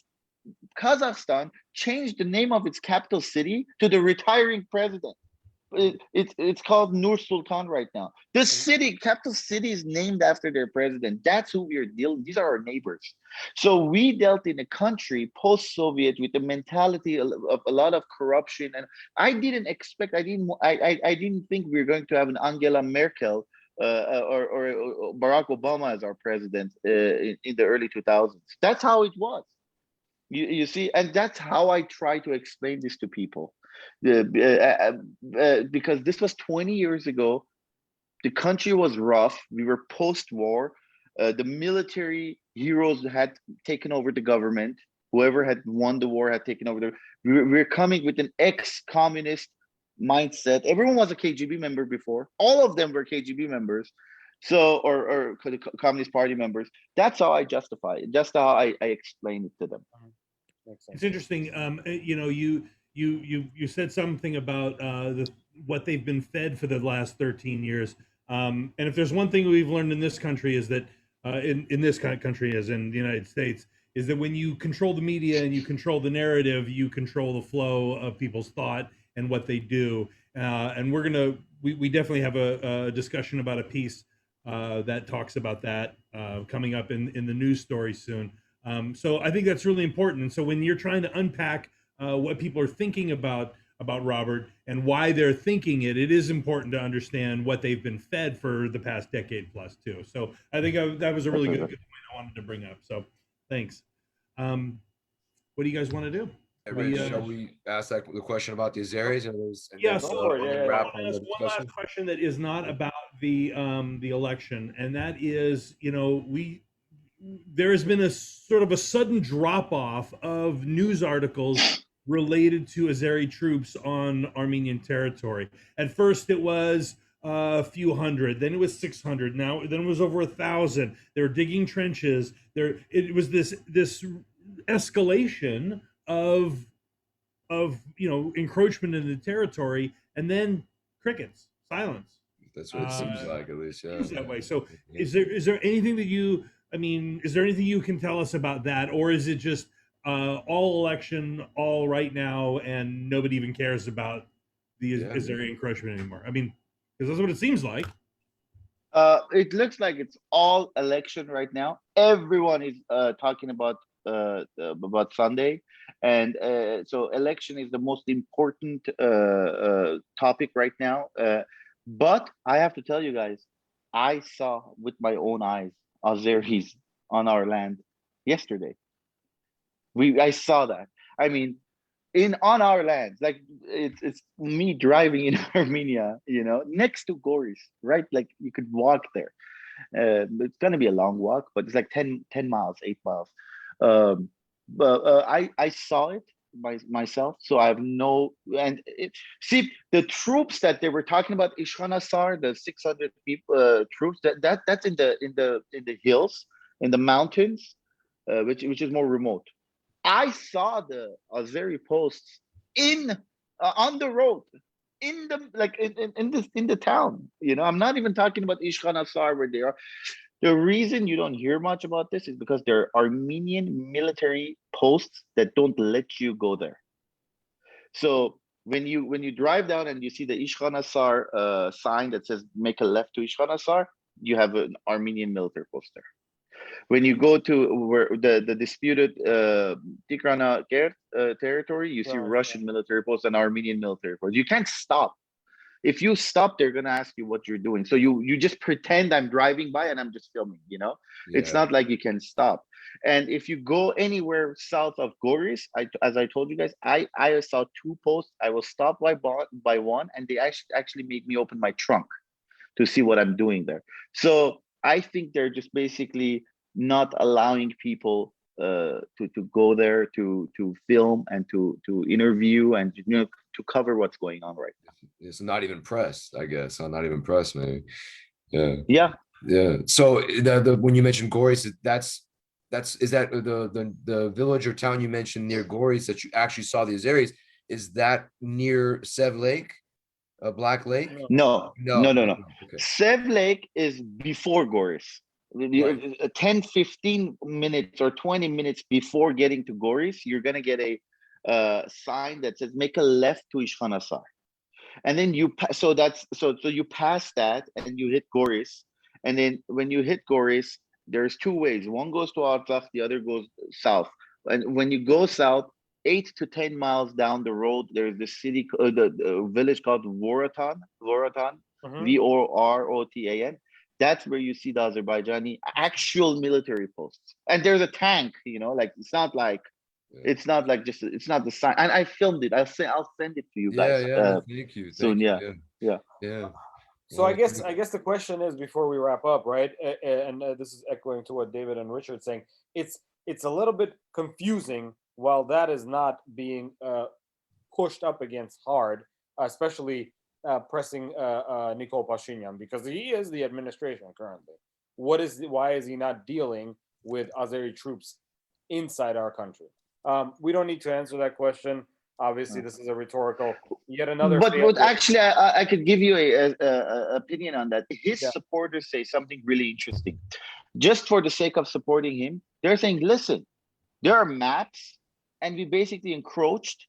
changed the name of its capital city to the retiring president. It's called Nur Sultan right now. The capital city is named after their president. That's who we are dealing. These are our neighbors. So we dealt in a country post-Soviet with the mentality of a lot of corruption, and I didn't think we were going to have an Angela Merkel or Barack Obama as our president in the early 2000s. That's how it was. You see, and that's how I try to explain this to people. Because this was 20 years ago. The country was rough. We were post-war. The military heroes had taken over the government. Whoever had won the war had taken over. We were coming with an ex-communist mindset. Everyone was a KGB member before. All of them were KGB members. So, or Communist Party members. That's how I justify it. That's how I explain it to them. It's interesting. You know, you said something about what they've been fed for the last 13 years. And if there's one thing we've learned in this country is that in this country, as in the United States, is that when you control the media and you control the narrative, you control the flow of people's thought and what they do. And we definitely have a discussion about a piece that talks about that coming up in the news story soon. So I think that's really important. And so when you're trying to unpack what people are thinking about Robert and why they're thinking it is important to understand what they've been fed for the past decade plus too. So I think that was a really good point I wanted to bring up. So thanks. What do you guys want to do? Shall we ask the question about the Azeris? One last question that is not about the election, and that is, you know, there has been a sort of a sudden drop off of news articles related to Azeri troops on Armenian territory. At first, it was a few hundred, then it was 600, then it was over 1,000. They were digging trenches. It was this escalation of encroachment into the territory, and then crickets, silence. That's what it seems like, at least. Yeah. Seems that way. So, is there anything that you? I mean, is there anything you can tell us about that, or is it just all election, all right now, and nobody even cares about is there encroachment anymore? I mean, because that's what it seems like. It looks like it's all election right now. Everyone is talking about Sunday, and so election is the most important topic right now. But I have to tell you guys, I saw with my own eyes Azeris on our land yesterday. I saw that. I mean, on our lands, like it's me driving in Armenia, next to Goris, right? Like you could walk there. It's gonna be a long walk, but it's like 10 miles, 8 miles. But I saw it myself, so I have see the troops that they were talking about, Ishkhanasar, the 600 people troops, that's in the hills, in the mountains, which is more remote. I saw the Azeri posts on the road, in the town. I'm not even talking about Ishkhanasar where they are. The reason you don't hear much about this is because there are Armenian military posts that don't let you go there. So when you drive down and you see the Ishkhanasar sign that says make a left to Ishkhanasar, you have an Armenian military post there. When you go to where the disputed Tigrana territory, you see Russian military posts and Armenian military posts. You can't stop. If you stop, they're gonna ask you what you're doing. So you just pretend I'm driving by and I'm just filming. It's not like you can stop. And if you go anywhere south of Goris, as I told you guys, I saw 2 posts. I was stopped by one, and they actually made me open my trunk to see what I'm doing there. So I think they're just basically not allowing people to go there to film and to interview and to cover what's going on right now. It's not even pressed, I guess. I'm not even pressed, maybe. Yeah. So when you mentioned Goris, is that the village or town you mentioned near Goris that you actually saw the Azeris? Is that near Sevan Lake, Black Lake? No. Okay. Sevan Lake is before Goris. Right. 10, 15 minutes or 20 minutes before getting to Goris, you're gonna get a sign that says make a left to Ishkhanasar. And then you pass that and you hit Goris. And then when you hit Goris, there's 2 ways. One goes to Artsakh, the other goes south. And when you go south, 8 to 10 miles down the road, there's the city, the village called Voratan, Voratan. That's where you see the Azerbaijani actual military posts. And there's a tank, like it's not like it's not the sign. And I filmed it. I'll send it to you guys. Thank you. Soon, yeah. So I guess the question is, before we wrap up, right? And this is echoing to what David and Richard saying. It's a little bit confusing while that is not being pushed up against hard, especially pressing Nikol Pashinyan, because he is the administration currently. Why is he not dealing with Azeri troops inside our country? We don't need to answer that question. Obviously, this is a rhetorical. Yet another. But actually, I could give you a opinion on that. His supporters say something really interesting. Just for the sake of supporting him, they're saying, "Listen, there are maps, and we basically encroached,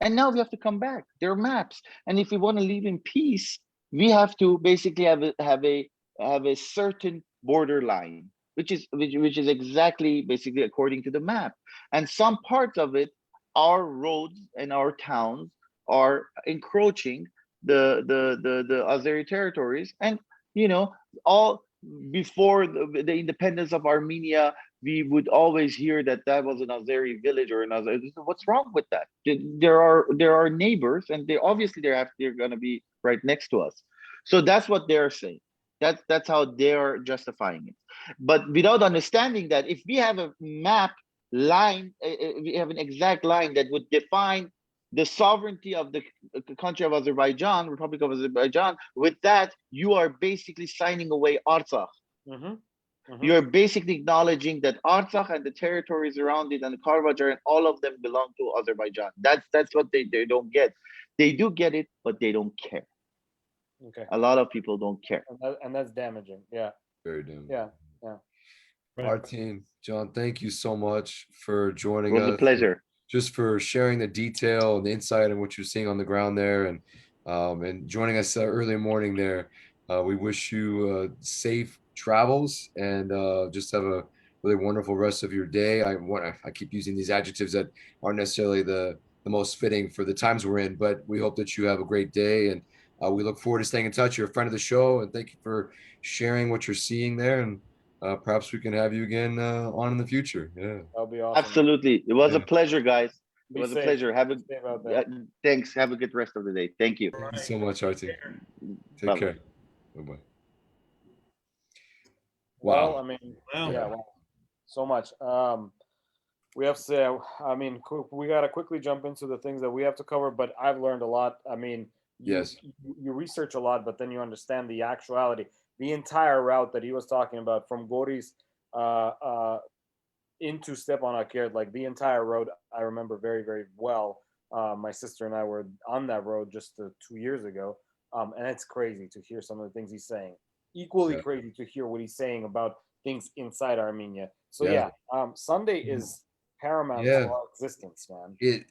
and now we have to come back. There are maps, and if we want to live in peace, we have to basically have a certain borderline." Which is exactly basically according to the map. And some parts of it, our roads and our towns are encroaching the Azeri territories. And all before the independence of Armenia, we would always hear that was an Azeri village or an Azeri. What's wrong with that? There are neighbors, and they're going to be right next to us. So that's what they're saying. That's how they're justifying it. But without understanding that if we have a map line, we have an exact line that would define the sovereignty of the country of Azerbaijan, Republic of Azerbaijan. With that, you are basically signing away Artsakh. You're basically acknowledging that Artsakh and the territories around it and the Karabakh and all of them belong to Azerbaijan. That's what they don't get. They do get it, but they don't care. Okay. A lot of people don't care. And that's damaging. Yeah. Very damaging. Yeah. Right. Artin, John, thank you so much for joining It was us. a pleasure. Just for sharing the detail and the insight and what you're seeing on the ground there, and joining us early morning there. We wish you safe travels and just have a really wonderful rest of your day. I keep using these adjectives that aren't necessarily the most fitting for the times we're in, but we hope that you have a great day, and we look forward to staying in touch. You're a friend of the show, and thank you for sharing what you're seeing there, and perhaps we can have you again on in the future. Yeah, That'll be awesome. Absolutely. It was a pleasure, guys. Be It was safe. a pleasure. Thanks. Have a good rest of the day. Thank you. thank you so much, Artin. Take Bye-bye. care. Bye-bye. Well, Wow. I mean, Wow. yeah, wow. So much. We have to say, I mean, we got to quickly jump into the things that we have to cover, but I've learned a lot. I mean, Yes. you research a lot, but then you understand the actuality. The entire route that he was talking about from Goris into Stepanakert, like the entire road, I remember very, very well. My sister and I were on that road just 2 years ago. And it's crazy to hear some of the things he's saying. Equally crazy to hear what he's saying about things inside Armenia. So Sunday is paramount to our existence, man. It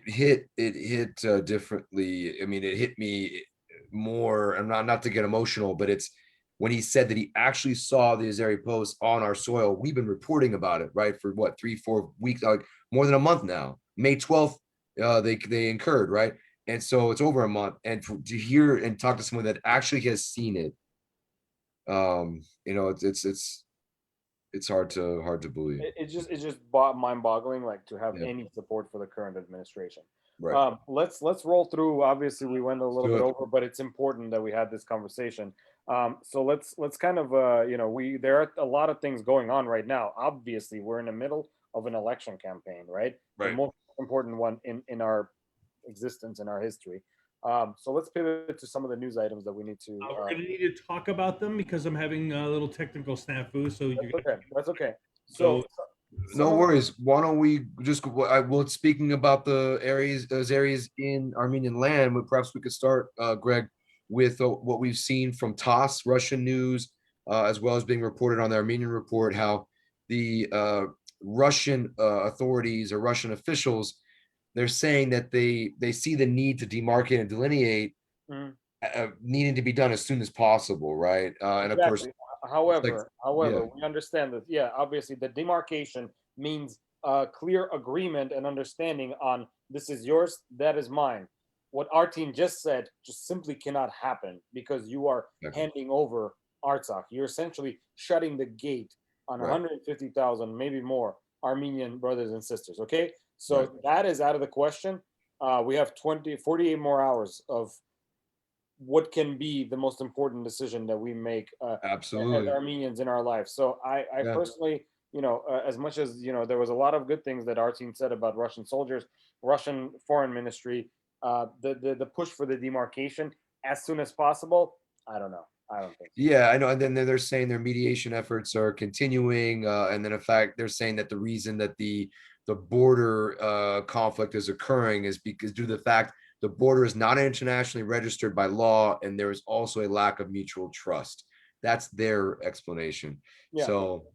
hit differently. I mean, it hit me more. I'm not to get emotional, but it's when he said that he actually saw the Azeri post on our soil. We've been reporting about it, right, for what, 3-4 weeks, like more than a month now. May 12th, they incurred, right, and so it's over a month. And to hear and talk to someone that actually has seen it, you know, it's hard to believe. It's just mind-boggling, like, to have any support for the current administration. Right. Let's roll through. Obviously, we went a little bit over, but it's important that we had this conversation. So let's kind of you know, there are a lot of things going on right now. Obviously, we're in the middle of an election campaign, right? The most important one in our existence, in our history. So let's pivot to some of the news items that we need to. We're going to need to talk about them because I'm having a little technical snafu. So that's okay. So no worries. Why don't we just speaking about the areas in Armenian land, perhaps we could start, Greg, with what we've seen from TASS, Russian news, as well as being reported on the Armenian report, how the Russian authorities or Russian officials, they're saying that they see the need to demarcate and delineate needing to be done as soon as possible, right? And of course, however, we understand that, obviously the demarcation means clear agreement and understanding on this is yours, that is mine. What Artin just said just simply cannot happen because you are handing over Artsakh. You're essentially shutting the gate on 150,000, maybe more, Armenian brothers and sisters, okay? So that is out of the question. We have 48 more hours of what can be the most important decision that we make as Armenians in our lives. So I personally, you know, as much as, you know, there was a lot of good things that Artin said about Russian soldiers, Russian foreign ministry, the push for the demarcation as soon as possible, I don't know. I don't think so. Yeah, I know. And then they're saying their mediation efforts are continuing. And then in fact, they're saying that the reason that the border conflict is occurring is because due to the fact the border is not internationally registered by law, and there is also a lack of mutual trust. That's their explanation. Yeah. So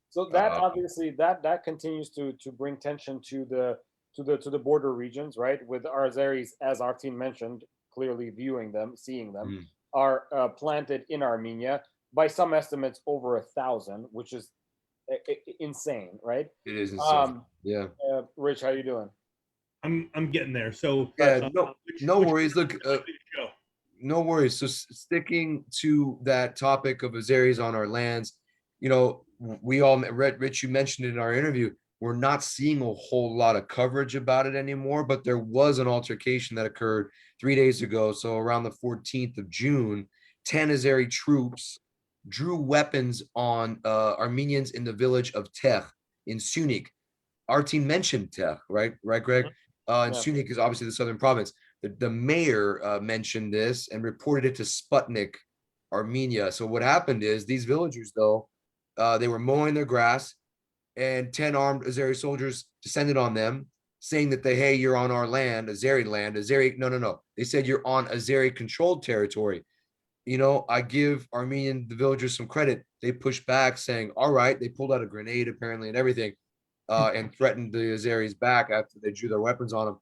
So that obviously that continues to bring tension to the border regions, right? With our Azeris, as Artin mentioned, clearly viewing them, seeing them, are planted in Armenia. By some estimates, over 1,000, which is insane, right? It is insane. Rich, how you doing? I'm getting there. So no worries. Look, no worries. So sticking to that topic of Azeris on our lands, you know, we all read, Rich, you mentioned it in our interview, we're not seeing a whole lot of coverage about it anymore, but there was an altercation that occurred 3 days ago. So around the 14th of June, 10 Azeri troops drew weapons on Armenians in the village of Tech in Syunik. Artin mentioned Tech, right, Greg? And Yeah. Syunik is obviously the southern province. The mayor mentioned this and reported it to Sputnik, Armenia. So what happened is these villagers, though, they were mowing their grass, and 10 armed Azeri soldiers descended on them, saying that hey, you're on our land, Azeri land. Azeri, no. They said you're on Azeri controlled territory. I give the villagers some credit. They pushed back, saying, all right. They pulled out a grenade, apparently, and everything, and threatened the Azeris back after they drew their weapons on them.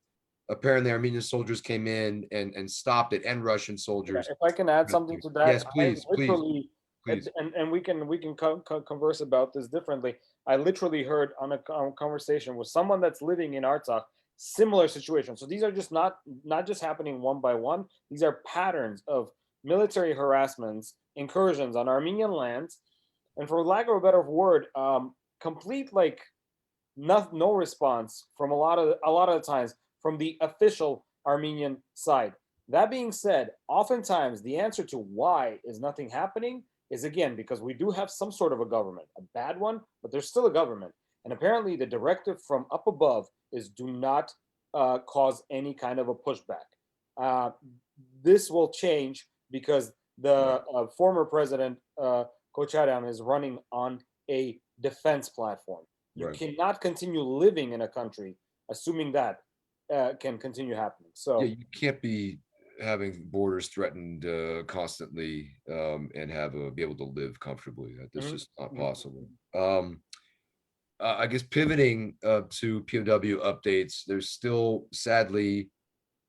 Apparently, Armenian soldiers came in and stopped it, and Russian soldiers. If I can add something to that, Yes, please, I literally, please. and we can converse about this differently. I literally heard on a conversation with someone that's living in Artsakh, similar situation. So these are just not just happening one by one. These are patterns of military harassments, incursions on Armenian lands, and for lack of a better word, complete like no response from a lot of the times from the official Armenian side. That being said, oftentimes the answer to why is nothing happening is, again, because we do have some sort of a government, a bad one, but there's still a government. And apparently the directive from up above is do not cause any kind of a pushback. This will change because the former president, Kocharyan, is running on a defense platform. You cannot continue living in a country assuming that can continue happening. So you can't be having borders threatened constantly and be able to live comfortably. That's just not possible. I guess pivoting to POW updates, there's still sadly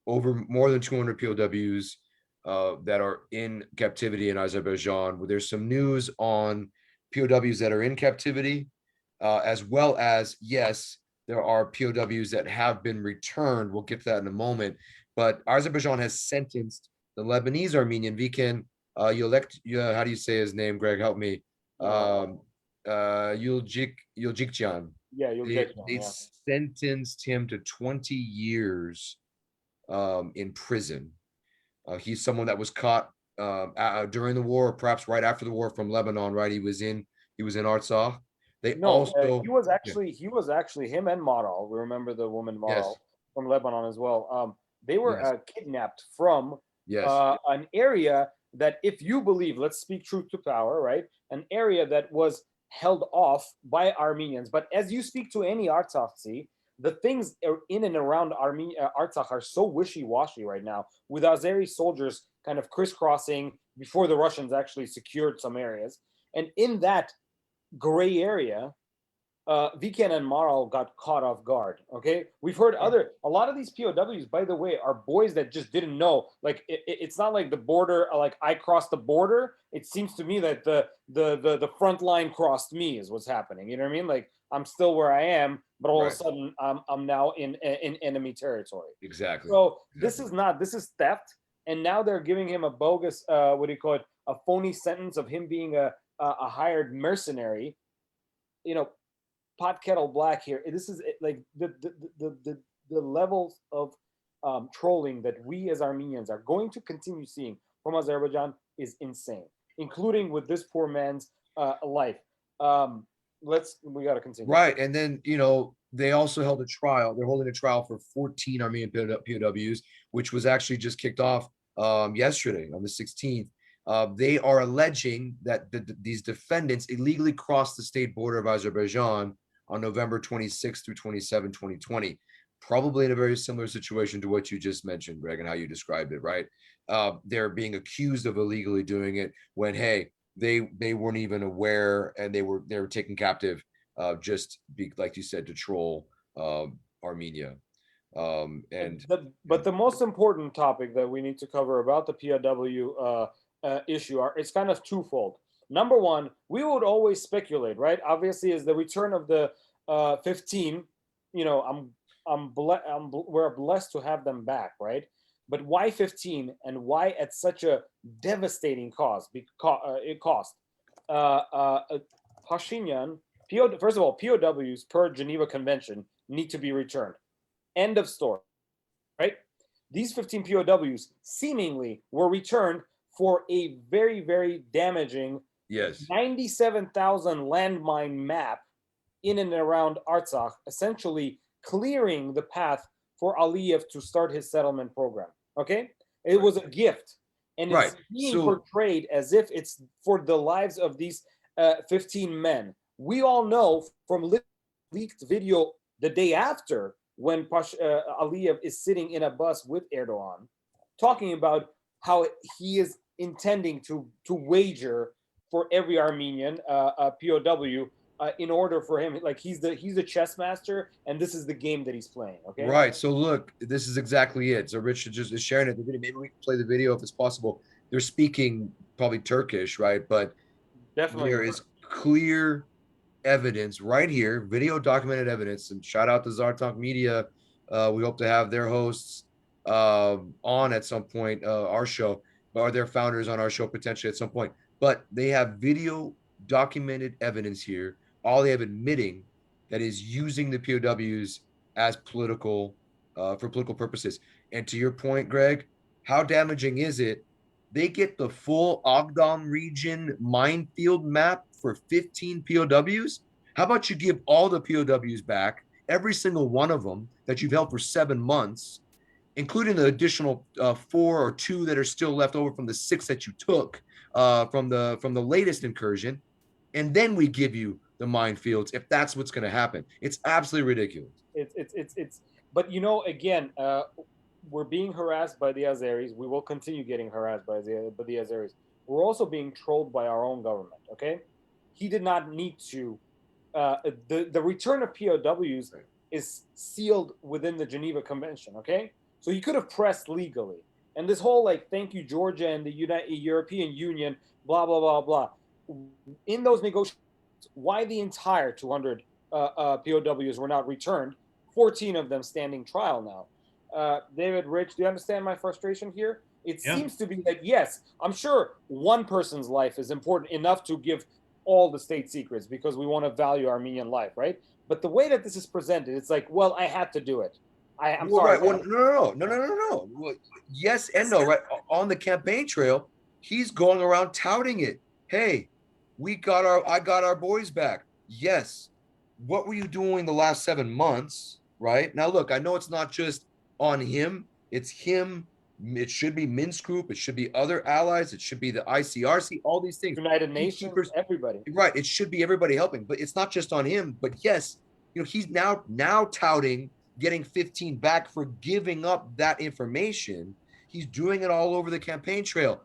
more than 200 POWs that are in captivity in Azerbaijan. There's some news on POWs that are in captivity, as well as, yes, there are POWs that have been returned. We'll get to that in a moment. But Azerbaijan has sentenced the Lebanese Armenian Viken how do you say his name, Greg? Help me. Yuljikjan. Yeah, they sentenced him to 20 years in prison. He's someone that was caught during the war, or perhaps right after the war, from Lebanon. Right, he was in Artsakh. He was actually him and Maral. We remember the woman Maral from Lebanon as well. They were kidnapped from an area that, if you believe, let's speak truth to power, right? An area that was held off by Armenians. But as you speak to any Artsakhi, the things in and around Artsakh are so wishy-washy right now, with Azeri soldiers kind of crisscrossing before the Russians actually secured some areas. And in that gray area, Viken and Maral got caught off guard. Okay, we've heard a lot of these POWs, by the way, are boys that just didn't know. Like it's not like the border, like I crossed the border. It seems to me that the front line crossed me is what's happening. You know what I mean? Like I'm still where I am, but all of a sudden I'm now in enemy territory. Exactly. So this is theft, and now they're giving him a bogus a phony sentence of him being a hired mercenary. Pot kettle black here. This is like the levels of trolling that we as Armenians are going to continue seeing from Azerbaijan is insane, including with this poor man's life. We got to continue. Right, and then they also held a trial. They're holding a trial for 14 Armenian POWs, which was actually just kicked off yesterday on the 16th. They are alleging that these defendants illegally crossed the state border of Azerbaijan on November 26 through 27, 2020, probably in a very similar situation to what you just mentioned, Greg, and how you described it, right? They're being accused of illegally doing it when, hey, they weren't even aware, and they were taken captive like you said, to troll Armenia. But the most important topic that we need to cover about the POW issue it's kind of twofold. Number one, we would always speculate, right? Obviously, is the return of the 15. We're blessed to have them back, right? But why 15, and why at such a devastating cost? Pashinyan, first of all, POWs per Geneva Convention need to be returned. End of story, right? These 15 POWs seemingly were returned for a very, very damaging 97,000 landmine map in and around Artsakh, essentially clearing the path for Aliyev to start his settlement program. Okay, it was a gift, and it's Right. being So portrayed as if it's for the lives of these 15 men. We all know from leaked video the day after, when Aliyev is sitting in a bus with Erdogan, talking about how he is intending to wager for every Armenian POW in order for him, like he's the chess master, and this is the game that he's playing. Okay. right. So look, this is exactly it. So Richard just is sharing it. The video. Maybe we can play the video if it's possible. They're speaking probably Turkish, right? But Definitely. there is clear evidence right here, video documented evidence. And shout out to Artsakh Media. We hope to have their hosts on at some point, our show, or their founders on our show potentially at some point. But they have video documented evidence here, all they have admitting that is using the POWs as political, for political purposes. And to your point, Greg, how damaging is it? They get the full Ogdam region minefield map for 15 POWs. How about you give all the POWs back, every single one of them that you've held for 7 months, including the additional 4 or 2 that are still left over from the 6 that you took from the latest incursion, and then we give you the minefields if that's what's going to happen. It's absolutely ridiculous. It's but you know, again, we're being harassed by the Azeris. We will continue getting harassed by the Azeris. We're also being trolled by our own government. Okay, he did not need to. The return of POWs is sealed within the Geneva Convention. Okay, so he could have pressed legally. And this whole like, thank you Georgia and the European Union, blah blah blah blah. In those negotiations, why the entire 200 POWs were not returned? 14 of them standing trial now. David, Rich, do you understand my frustration here? It seems to be that, yes, I'm sure one person's life is important enough to give all the state secrets because we want to value Armenian life, right? But the way that this is presented, it's like, well, I had to do it. I'm sorry. Right. Well, no. Well, yes and no. Right. On the campaign trail, he's going around touting it. Hey, I got our boys back. Yes. What were you doing the last 7 months? Right now, look, I know it's not just on him. It's him. It should be Minsk Group. It should be other allies. It should be the ICRC. All these things. United Nations. Everybody. Right. It should be everybody helping. But it's not just on him. But yes, he's now touting getting 15 back for giving up that information. He's doing it all over the campaign trail.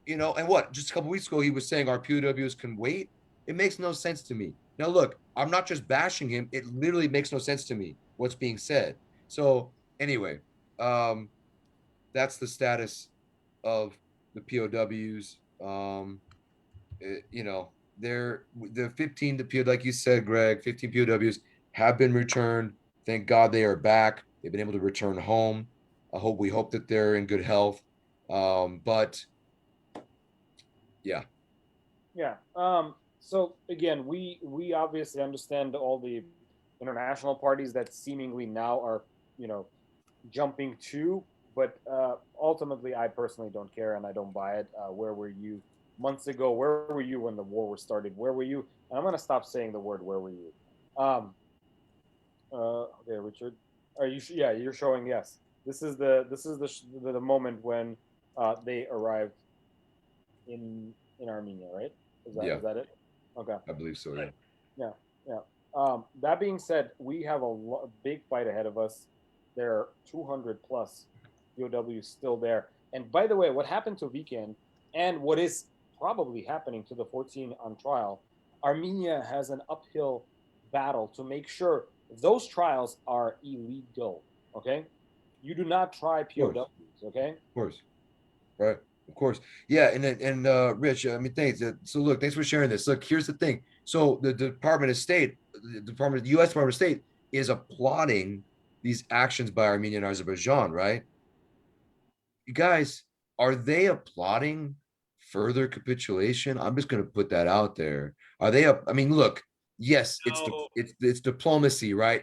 And what? Just a couple weeks ago, he was saying our POWs can wait. It makes no sense to me. Now, look, I'm not just bashing him. It literally makes no sense to me what's being said. So anyway, that's the status of the POWs. They're the 15 like you said, Greg, 15 POWs have been returned. Thank God they are back. They've been able to return home. We hope that they're in good health. But yeah. Yeah. So again, we obviously understand all the international parties that seemingly now are, jumping to, but ultimately I personally don't care and I don't buy it. Where were you months ago? Where were you when the war was started? Where were you? And I'm going to stop saying the word, where were you? Okay, Richard, are you? Yeah, you're showing. Yes, this is the moment when they arrived in Armenia, right? Is that it? Okay, I believe so. Yeah. Yeah. That being said, we have a big fight ahead of us. There are 200 plus POWs still there. And by the way, what happened to Weekend and what is probably happening to the 14 on trial, Armenia has an uphill battle to make sure those trials are illegal. Okay, you do not try POWs. Okay, of course, right, of course, yeah. And Rich, I mean, thanks. So look, thanks for sharing this. Look, here's the thing. So the Department of State, the U.S. Department of State is applauding these actions by Armenia and Azerbaijan, right? You guys, are they applauding further capitulation? I'm just going to put that out there. Are they? I mean, look. Yes, it's diplomacy, right?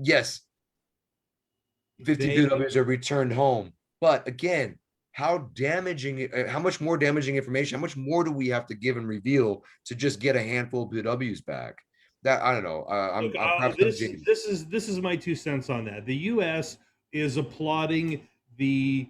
Yes, 50 POWs are returned home. But again, how much more damaging information, how much more do we have to give and reveal to just get a handful of POWs back? that I don't know. I'm Look, perhaps I'm jaded. this is my 2 cents on that. The U.S. is applauding the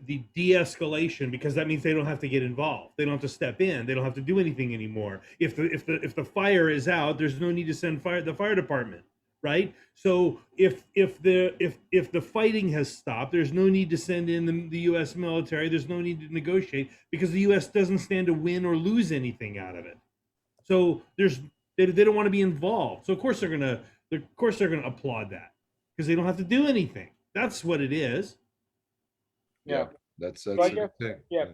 de-escalation because that means they don't have to get involved. They don't have to step in. They don't have to do anything anymore. If the fire is out, there's no need to send the fire department, right? So if the fighting has stopped, there's no need to send in the U.S. military. There's no need to negotiate because the U.S. doesn't stand to win or lose anything out of it. So they don't want to be involved. So of course they're gonna applaud that because they don't have to do anything. That's what it is. Yeah. That's So a I good guess, thing. yeah,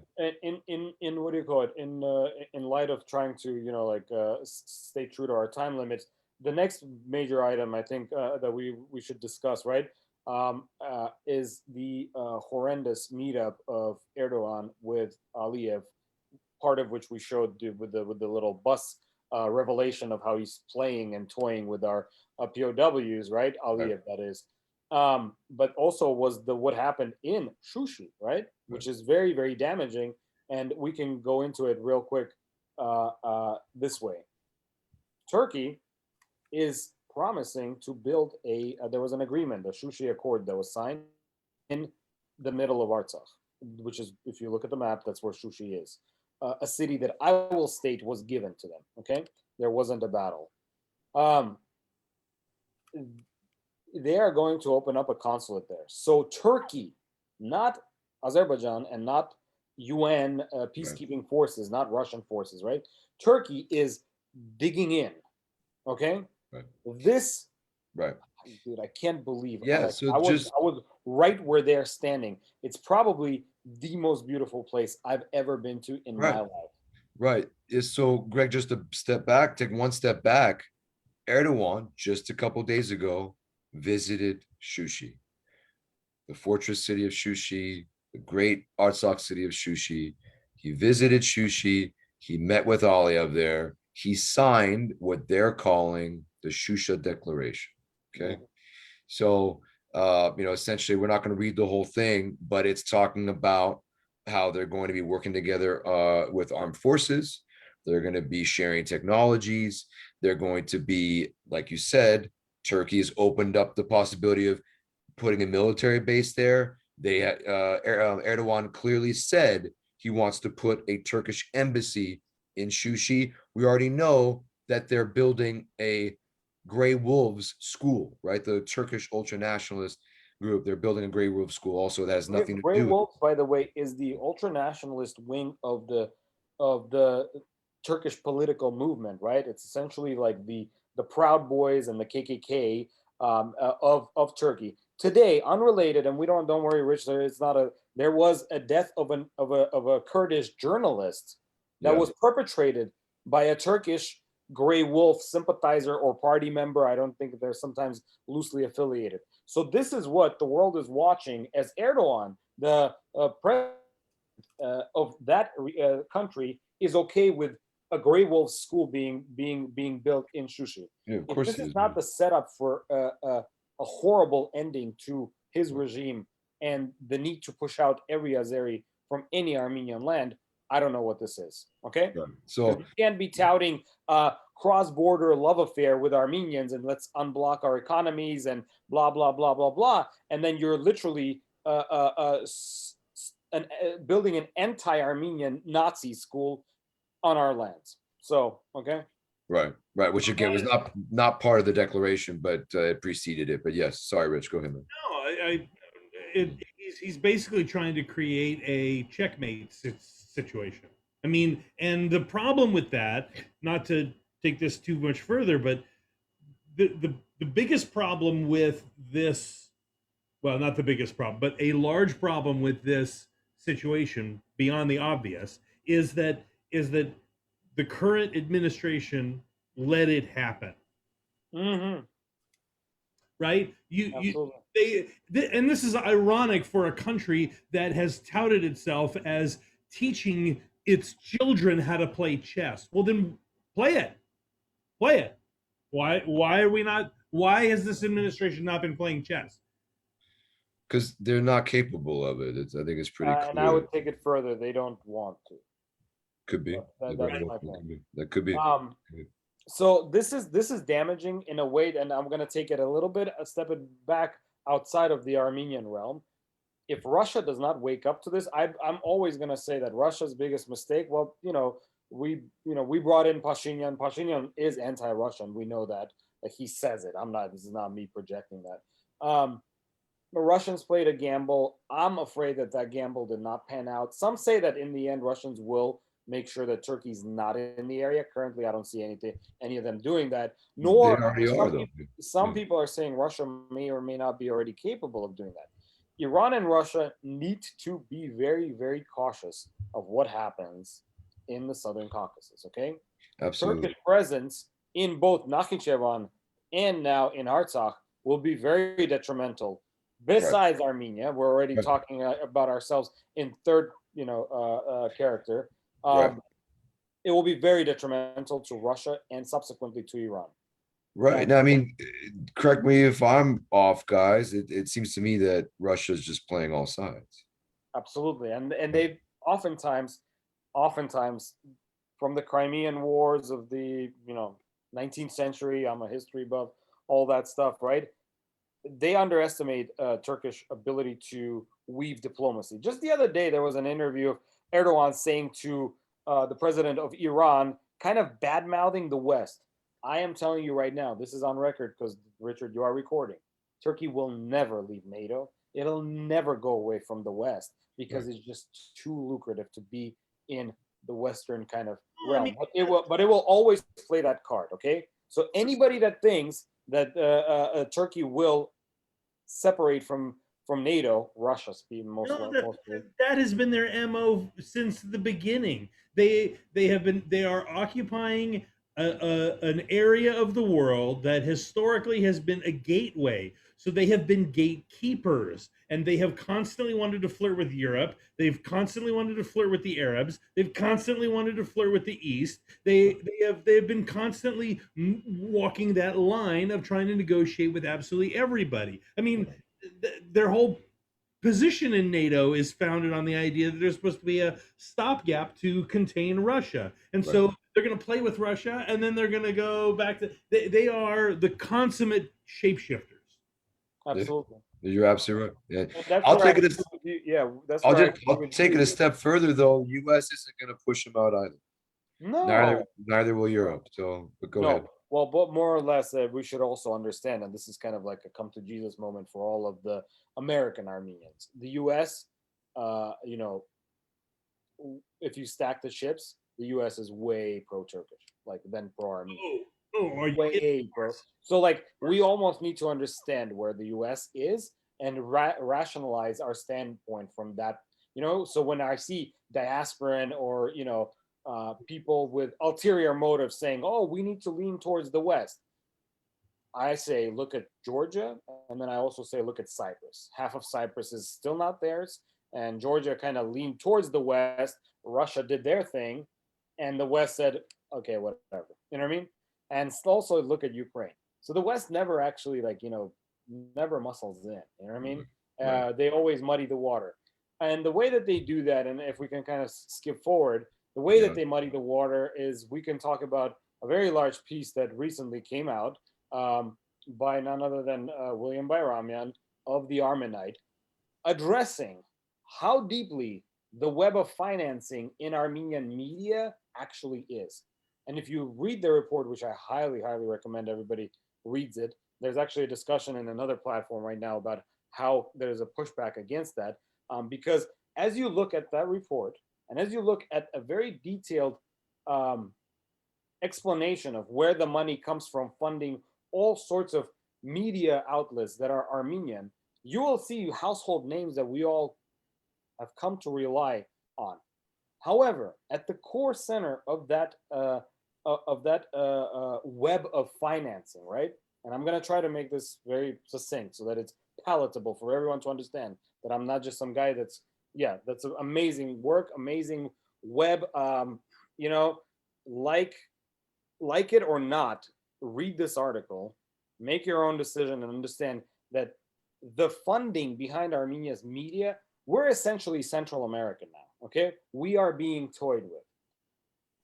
in what do you call it? In light of trying to, stay true to our time limits, the next major item I think that we should discuss, right, is the horrendous meetup of Erdogan with Aliyev, part of which we showed with the little bus revelation of how he's playing and toying with our POWs, right? Aliyev, that is. But also was what happened in Shushi, right? Which is very, very damaging. And we can go into it real quick this way. Turkey is promising to build there was an agreement, the Shushi Accord that was signed in the middle of Artsakh, which is, if you look at the map, that's where Shushi is. A city that I will state was given to them, okay? There wasn't a battle. They are going to open up a consulate there. So Turkey, not Azerbaijan and not UN peacekeeping forces, not Russian forces, right? Turkey is digging in, okay? Right. This, Right. dude, I can't believe. Yeah, so I was right where they're standing. It's probably the most beautiful place I've ever been to in my life. Right. So Greg, just to take one step back, Erdogan just a couple days ago visited Shushi, the fortress city of Shushi, the great Artsakh city of Shushi. He visited Shushi. He met with Aliyev there. He signed what they're calling the Shusha Declaration. Okay. Mm-hmm. So, essentially, we're not going to read the whole thing, but it's talking about how they're going to be working together with armed forces. They're going to be sharing technologies. They're going to be, like you said, Turkey has opened up the possibility of putting a military base there. Erdogan clearly said he wants to put a Turkish embassy in Shushi. We already know that they're building a Grey Wolves school, right? The Turkish ultra-nationalist group. They're building a Grey Wolves school also that has nothing to do with. Grey Wolves, by the way, is the ultra-nationalist wing of the Turkish political movement, right? It's essentially like the Proud Boys and the KKK of Turkey. Today, unrelated, and don't worry, Rich. There was a death of a Kurdish journalist that was perpetrated by a Turkish Grey Wolf sympathizer or party member. I don't think they're sometimes loosely affiliated. So this is what the world is watching as Erdogan, the president of that country, is okay with a Grey Wolf school being built in Shushi. Yeah, of course, this is not the setup for a horrible ending to his regime and the need to push out every Azeri from any Armenian land, I don't know what this is. Okay, right. So you can't be touting cross-border love affair with Armenians and let's unblock our economies and blah blah blah blah blah, and then you're literally building an anti-Armenian Nazi school on our lands. So right, which again was not part of the declaration, but it preceded it. But yes, sorry, Rich, go ahead, man. No, he's basically trying to create a checkmate situation. I mean, and the problem with that, not to take this too much further, but the biggest problem with this, well, not the biggest problem, but a large problem with this situation beyond the obvious is that the current administration let it happen. Mm-hmm. Right? And this is ironic for a country that has touted itself as teaching its children how to play chess. Well, then play it. Why are we not? Why has this administration not been playing chess? Because they're not capable of it. I think it's pretty clear. And I would take it further. They don't want to. Could be. That could be. So this is damaging in a way, and I'm going to take it a step back outside of the Armenian realm. If Russia does not wake up to this, I'm always going to say that Russia's biggest mistake. Well, we brought in Pashinyan. Pashinyan is anti-Russian. We know that. Like, he says it. I'm not. This is not me projecting that. The Russians played a gamble. I'm afraid that gamble did not pan out. Some say that in the end, Russians will make sure that Turkey's not in the area. Currently, I don't see any of them doing that. They Nor already are, though. some Yeah. people are saying Russia may or may not be already capable of doing that. Iran and Russia need to be very, very cautious of what happens in the Southern Caucasus. Okay, Absolutely. Turkish presence in both Nakhichevan and now in Artsakh will be very detrimental. Besides Armenia, we're already Right. talking about ourselves in third, character. Right. It will be very detrimental to Russia and subsequently to Iran. Right. Now, I mean, correct me if I'm off, guys. It seems to me that Russia's just playing all sides. Absolutely, and they oftentimes from the Crimean Wars of the 19th century. I'm a history buff, all that stuff, right? They underestimate Turkish ability to weave diplomacy. Just the other day, there was an interview of Erdogan saying to the president of Iran, kind of bad mouthing the West. I am telling you right now, this is on record because, Richard, you are recording. Turkey will never leave NATO. It'll never go away from the West because it's just too lucrative to be in the Western kind of realm. But it will always play that card, okay? So anybody that thinks that Turkey will separate from NATO, Russia speaking mostly. That has been their MO since the beginning. They are occupying an area of the world that historically has been a gateway. So they have been gatekeepers, and they have constantly wanted to flirt with Europe. They've constantly wanted to flirt with the Arabs. They've constantly wanted to flirt with the East. They have been constantly walking that line of trying to negotiate with absolutely everybody. I mean, their whole position in NATO is founded on the idea that there's supposed to be a stopgap to contain Russia. And so they're going to play with Russia, and then they're going to go back to, they are the consummate shapeshifters. Absolutely. You're absolutely right. Yeah. I'll take it. I'll take it a step further, though. U.S. isn't going to push them out either. No. Neither will Europe. So, but go ahead. Well, but more or less, we should also understand, and this is kind of like a come to Jesus moment for all of the American Armenians. The U.S., if you stack the chips, the U.S. is way pro-Turkish, like than pro-Armenian. Way pro. So, like, we almost need to understand where the U.S. is and rationalize our standpoint from that. So when I see diasporan or people with ulterior motives saying, "Oh, we need to lean towards the West," I say, look at Georgia, and then I also say, look at Cyprus. Half of Cyprus is still not theirs, and Georgia kind of leaned towards the West. Russia did their thing, and the West said, "Okay, whatever." You know what I mean? And also look at Ukraine. So the West never actually, never muscles in. You know what I mean? They always muddy the water, and the way that they do that, and if we can kind of skip forward. The way that they muddy the water is we can talk about a very large piece that recently came out by none other than William Bayramian of the Armenite, addressing how deeply the web of financing in Armenian media actually is. And if you read the report, which I highly, highly recommend everybody reads it, there's actually a discussion in another platform right now about how there's a pushback against that. Because as you look at that report, and as you look at a very detailed explanation of where the money comes from funding all sorts of media outlets that are Armenian, you will see household names that we all have come to rely on. However, at the core center of that web of financing, right? And I'm going to try to make this very succinct so that it's palatable for everyone to understand that I'm not just some guy that's amazing work, amazing web. Like it or not, read this article, make your own decision, and understand that the funding behind Armenia's media, we're essentially Central American now. Okay, we are being toyed with.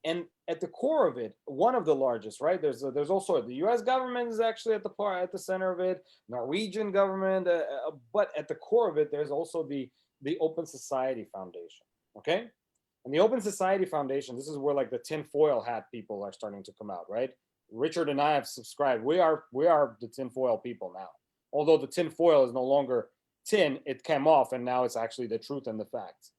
And at the core of it, one of the largest, right? There's also the U.S. government is actually at the center of it, Norwegian government, but at the core of it, there's also the Open Society Foundation. Okay, and the Open Society Foundation, this is where like the tinfoil hat people are starting to come out, right? Richard and I have subscribed. We are the tinfoil people now. Although the tinfoil is no longer tin, it came off, and now it's actually the truth and the facts.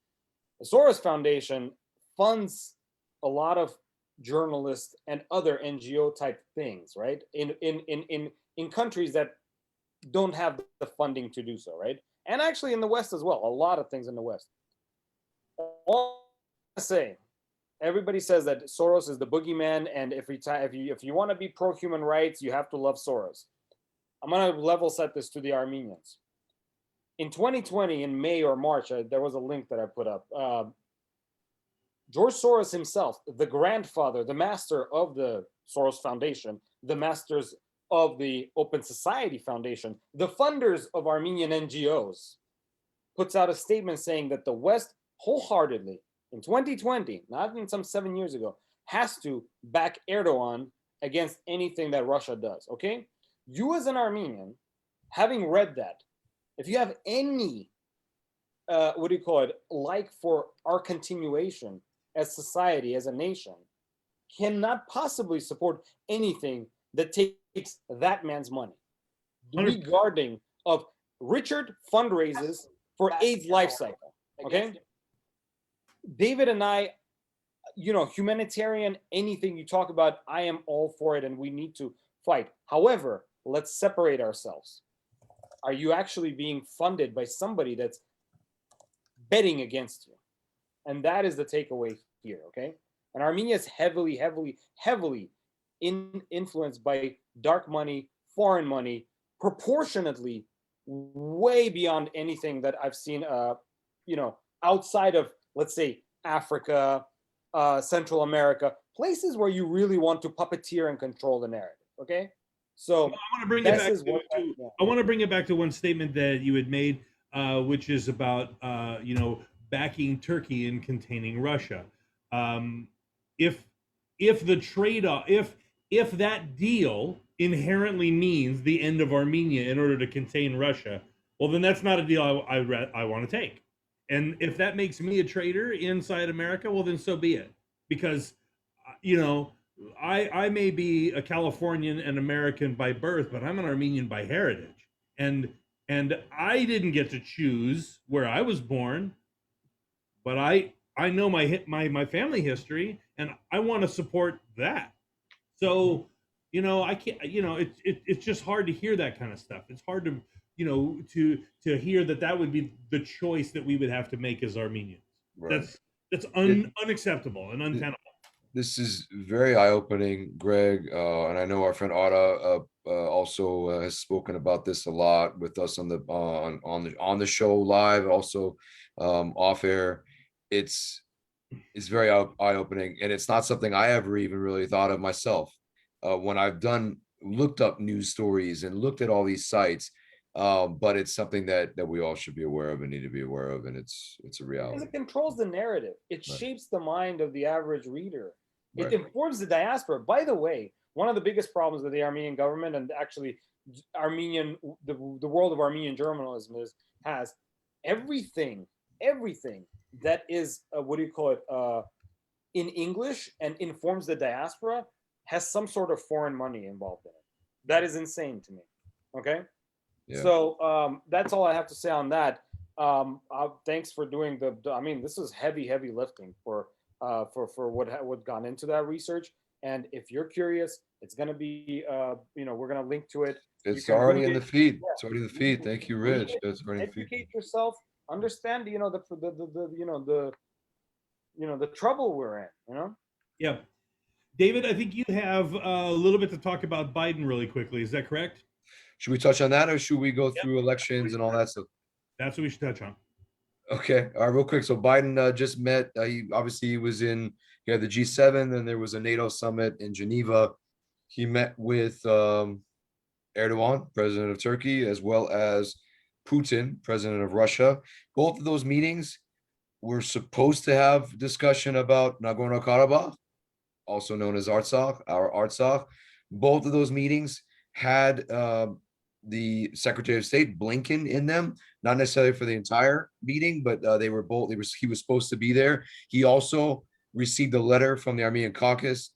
The Soros Foundation funds a lot of journalists and other NGO type things, right? In countries that don't have the funding to do so, right? And actually in the West as well, a lot of things in the West. All I say, everybody says that Soros is the boogeyman, and if you want to be pro human rights, you have to love Soros. I'm gonna level set this to the Armenians. In 2020, in May or March, there was a link that I put up. George Soros himself, the grandfather, the master of the Soros Foundation, the masters of the Open Society Foundation, the funders of Armenian NGOs, puts out a statement saying that the West wholeheartedly, in 2020, not in some 7 years ago, has to back Erdogan against anything that Russia does, okay? You as an Armenian, having read that, if you have any, like for our continuation as society, as a nation, cannot possibly support anything that takes that man's money. Regarding of Richard fundraises for AIDS life cycle, okay? David and I, humanitarian, anything you talk about, I am all for it, and we need to fight. However, let's separate ourselves. Are you actually being funded by somebody that's betting against you? And that is the takeaway here, okay? And Armenia is heavily, heavily, heavily influenced by dark money, foreign money, proportionately way beyond anything that I've seen, outside of, let's say, Africa, Central America, places where you really want to puppeteer and control the narrative, okay? So I want to bring it back to one statement that you had made, which is about backing Turkey and containing Russia. If the trade-off, if that deal inherently means the end of Armenia in order to contain Russia, well, then that's not a deal I want to take. And if that makes me a traitor inside America, well, then so be it. Because, I may be a Californian and American by birth, but I'm an Armenian by heritage. And I didn't get to choose where I was born, but I know my family history, and I want to support that. So, I can't, it's just hard to hear that kind of stuff. It's hard to, to hear that would be the choice that we would have to make as Armenians. Right. That's unacceptable and untenable. This is very eye-opening, Greg, and I know our friend Ara also has spoken about this a lot with us on the show live, also off air. It's very eye-opening, and it's not something I ever even really thought of myself. When I've looked up news stories and looked at all these sites, but it's something that we all should be aware of and need to be aware of, and it's a reality. Because it controls the narrative. It shapes the mind of the average reader. It informs the diaspora. By the way, one of the biggest problems that the Armenian government and actually the world of Armenian journalism has everything that is in English and informs the diaspora has some sort of foreign money involved in it. That is insane to me. Okay. Yeah. So that's all I have to say on that. Thanks for doing this is heavy lifting for what gone into that research. And if you're curious, it's going to be, we're going to link to it. It's already in the feed. Yeah. It's already in the feed. Thank you, Rich. That's already in the feed. Educate yourself. Understand, the trouble we're in. Yeah. David, I think you have a little bit to talk about Biden really quickly. Is that correct? Should we touch on that, or should we go through elections and all that stuff? That's what we should touch on. Okay. All right, real quick. So Biden just met. He was in. He had the G7, then there was a NATO summit in Geneva. He met with Erdogan, president of Turkey, as well as Putin, president of Russia. Both of those meetings were supposed to have discussion about Nagorno-Karabakh, also known as Artsakh, our Artsakh. Both of those meetings had the Secretary of State Blinken in them, not necessarily for the entire meeting, but they were both. He was supposed to be there. He also received a letter from the Armenian caucus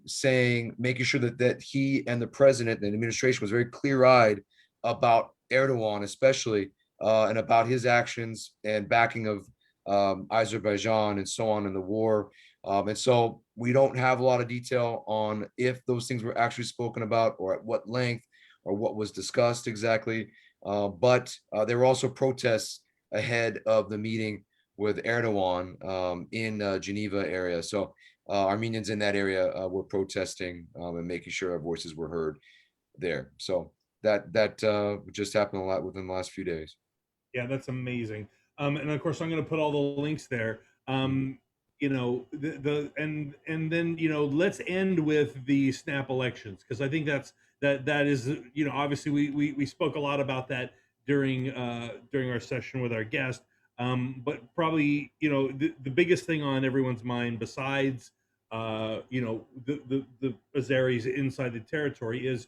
saying, making sure that he and the president and the administration was very clear-eyed about Erdogan, especially, and about his actions and backing of Azerbaijan and so on in the war. And so we don't have a lot of detail on if those things were actually spoken about or at what length or what was discussed exactly. But there were also protests ahead of the meeting with Erdogan in Geneva area. So Armenians in that area were protesting and making sure our voices were heard there. So that just happened a lot within the last few days. Yeah, that's amazing. And of course, I'm going to put all the links there. You know, and then, you know, let's end with the snap elections, because I think that is, you know, obviously we spoke a lot about that during our session with our guest. But probably, you know, the biggest thing on everyone's mind, besides you know, the Azeris inside the territory, is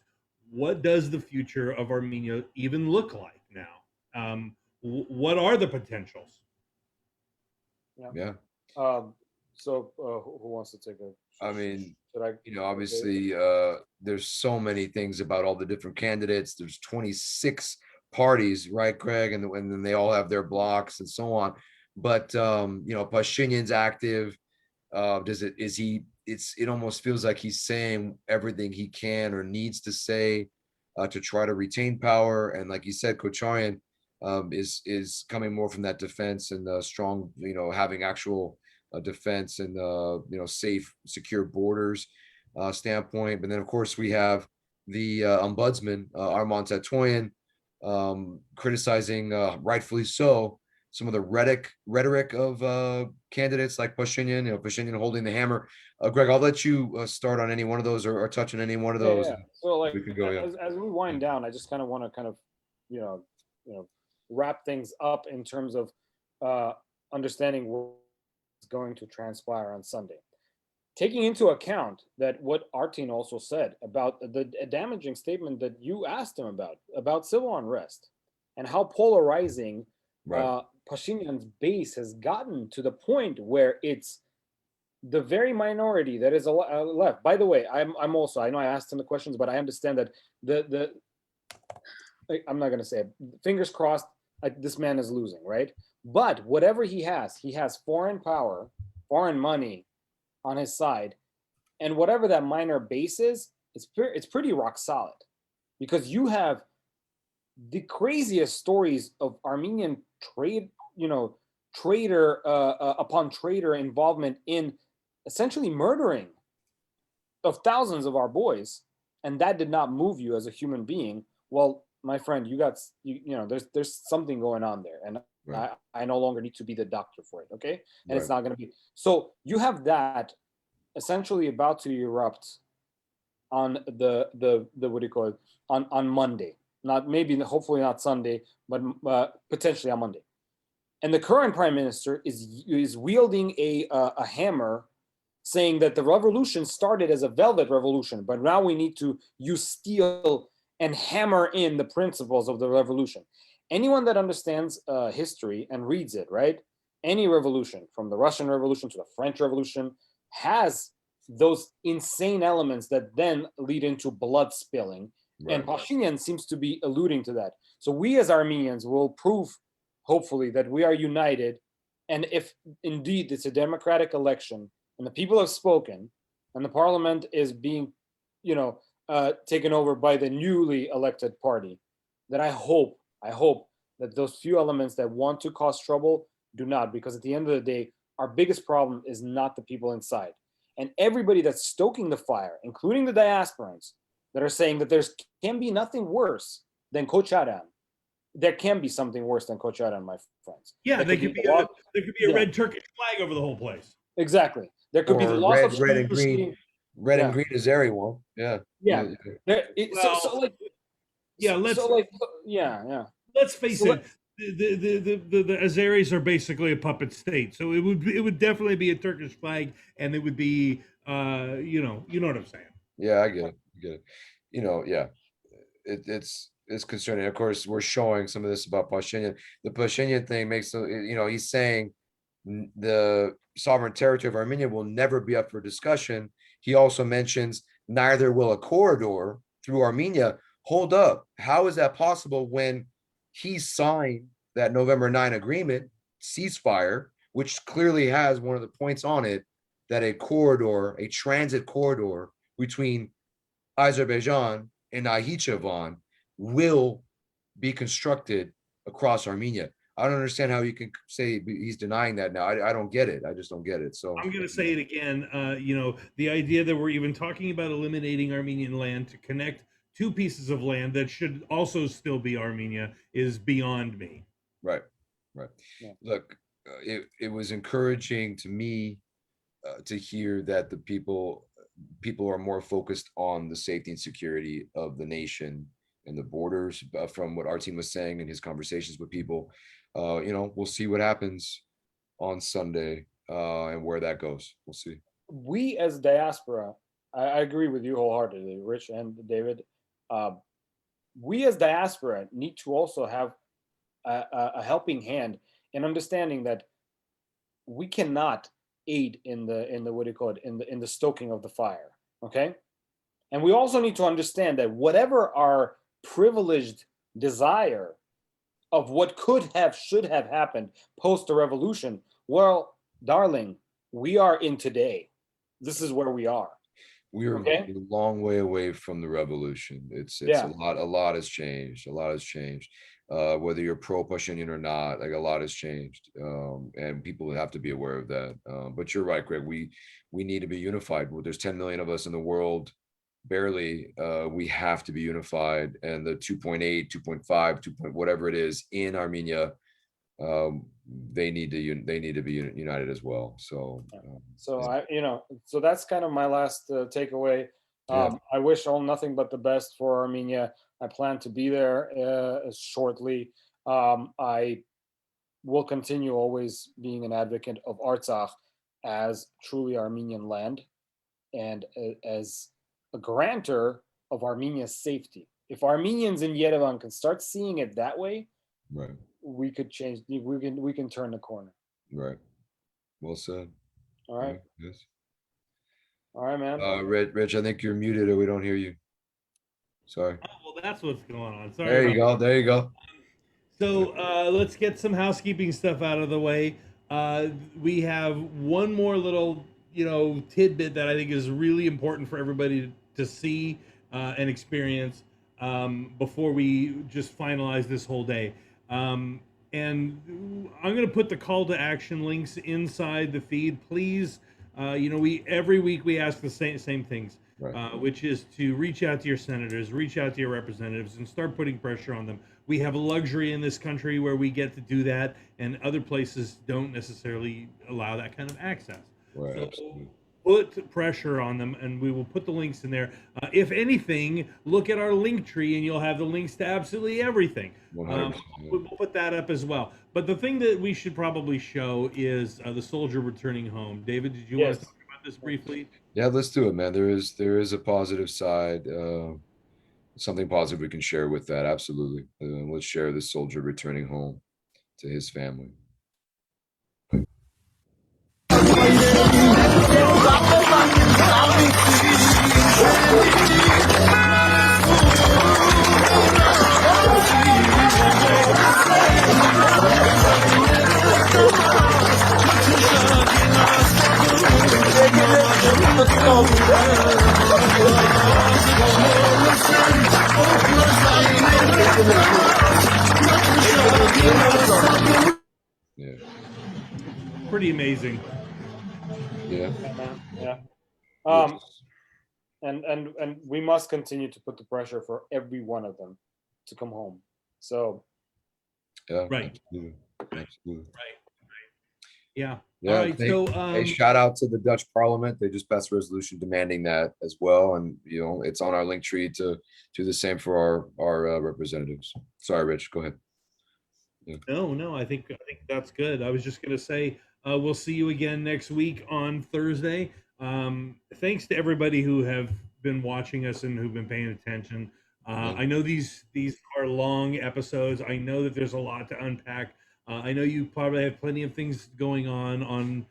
what does the future of Armenia even look like now? What are the potentials? Yeah. So who wants to take a? I mean, should I, you know, obviously, there's so many things about all the different candidates. There's 26 parties, right, Greg? And then they all have their blocks and so on. But you know, Pashinyan's active. It almost feels like he's saying everything he can or needs to say to try to retain power. And like you said, Kocharyan is coming more from that defense and strong, you know, having actual defense and you know, safe, secure borders standpoint. But then of course we have the ombudsman Arman Tatoyan criticizing, rightfully so, some of the rhetoric of candidates like Pashinyan. You know, Pashinyan holding the hammer. Greg, I'll let you start on any one of those or touch on any one of those. Yeah. So like we can go, as we wind down, I just kind of want to you know wrap things up in terms of understanding what's going to transpire on Sunday, taking into account that what Artin also said about the damaging statement that you asked him about civil unrest and how polarizing Pashinyan's base has gotten, to the point where it's the very minority that is left. By the way, I'm also, I know I asked him the questions, but I understand that I'm not going to say it. Fingers crossed, this man is losing, right? But whatever he has foreign power, foreign money on his side, and whatever that minor base is, it's pretty rock solid, because you have the craziest stories of Armenian trade, you know, trader upon trader involvement in essentially murdering of thousands of our boys, and that did not move you as a human being. Well, my friend, you know, there's something going on there, and I no longer need to be the doctor for it, okay? And it's not going to be. So you have that essentially about to erupt on the what do you call it, on Monday. Not maybe, hopefully not Sunday, but potentially on Monday. And the current prime minister is wielding a hammer, saying that the revolution started as a velvet revolution, but now we need to use steel and hammer in the principles of the revolution. Anyone that understands history and reads it, right? Any revolution, from the Russian Revolution to the French Revolution, has those insane elements that then lead into blood spilling. And Pashinyan seems to be alluding to that. So we as Armenians will prove, hopefully, that we are united. And if indeed it's a democratic election and the people have spoken and the parliament is being, you know, taken over by the newly elected party, that I hope that those few elements that want to cause trouble do not, because at the end of the day, our biggest problem is not the people inside. And everybody that's stoking the fire, including the diasporans, that are saying that there can be nothing worse than Kocharyan. There can be something worse than Kocharyan, my friends. Yeah, there could be a red Turkish flag over the whole place. Exactly. There could be the loss of red and green. Red and green Azeri one. Yeah. Let's face it. the Azeris are basically a puppet state, so it would definitely be a Turkish flag, and it would be you know what I'm saying. Yeah, I get it. I get it. Yeah, it's concerning. Of course, we're showing some of this about Pashinyan. The Pashinyan thing makes he's saying the sovereign territory of Armenia will never be up for discussion. He also mentions neither will a corridor through Armenia. Hold up, how is that possible when he signed that November 9 agreement ceasefire, which clearly has one of the points on it that a corridor, a transit corridor between Azerbaijan and Nakhichevan will be constructed across Armenia. I don't understand how you can say he's denying that now. I don't get it. I just don't get it. So I'm going to say it again. The idea that we're even talking about eliminating Armenian land to connect two pieces of land that should also still be Armenia is beyond me. right. Yeah. Look, it was encouraging to me to hear that the people are more focused on the safety and security of the nation and the borders, from what Artin was saying in his conversations with people. We'll see what happens on Sunday and where that goes. We'll see. We as diaspora, I agree with you wholeheartedly, Rich and David. We as diaspora need to also have a helping hand in understanding that we cannot aid in the what do you call it, in the stoking of the fire. Okay, and we also need to understand that whatever our privileged desire of what should have happened post the revolution, well, darling, we are in today. This is where we are. We're Okay. a long way away from the revolution. It's Yeah. a lot has changed. A lot has changed. Whether you're pro Pashinyan or not, like a lot has changed. And people have to be aware of that. But you're right, Greg. We need to be unified. There's 10 million of us in the world, barely. We have to be unified. And the 2.8, 2.5, 2. Whatever it is in Armenia, they need to be united as well. So so that's kind of my last takeaway. I wish all nothing but the best for Armenia. I plan to be there shortly. I will continue always being an advocate of Artsakh as truly Armenian land and as a grantor of Armenia's safety. If Armenians in Yerevan can start seeing it that way, right, we could change. We can turn the corner. right. Well said. All right. Yes. All right, man. Rich, I think you're muted or we don't hear you. Sorry. Oh, well, that's what's going on. Sorry. There you go. There you go. So let's get some housekeeping stuff out of the way. We have one more little, tidbit that I think is really important for everybody to see and experience before we just finalize this whole day. And I'm going to put the call to action links inside the feed. Please, every week we ask the same things. Right. Which is to reach out to your senators, reach out to your representatives, and start putting pressure on them. We have a luxury in this country where we get to do that, and other places don't necessarily allow that kind of access. Right, so put pressure on them, and we will put the links in there. If anything, look at our link tree, and you'll have the links to absolutely everything. We'll put that up as well. But the thing that we should probably show is the soldier returning home. David, did you want to talk about this briefly? Yeah, let's do it, man. There is a positive side, something positive we can share with that. Absolutely. Let's share the soldier returning home to his family. Yeah. Pretty amazing. Yeah. Yeah. And we must continue to put the pressure for every one of them to come home. So. Yeah. Right. Absolutely. Right. Yeah. Yeah. All right. Hey, shout out to the Dutch Parliament. They just passed a resolution demanding that as well, and it's on our link tree to do the same for our representatives. Sorry, Rich. Go ahead. No, I think that's good. I was just gonna say we'll see you again next week on Thursday. Thanks to everybody who have been watching us and who've been paying attention. I know these are long episodes. I know that there's a lot to unpack. I know you probably have plenty of things going on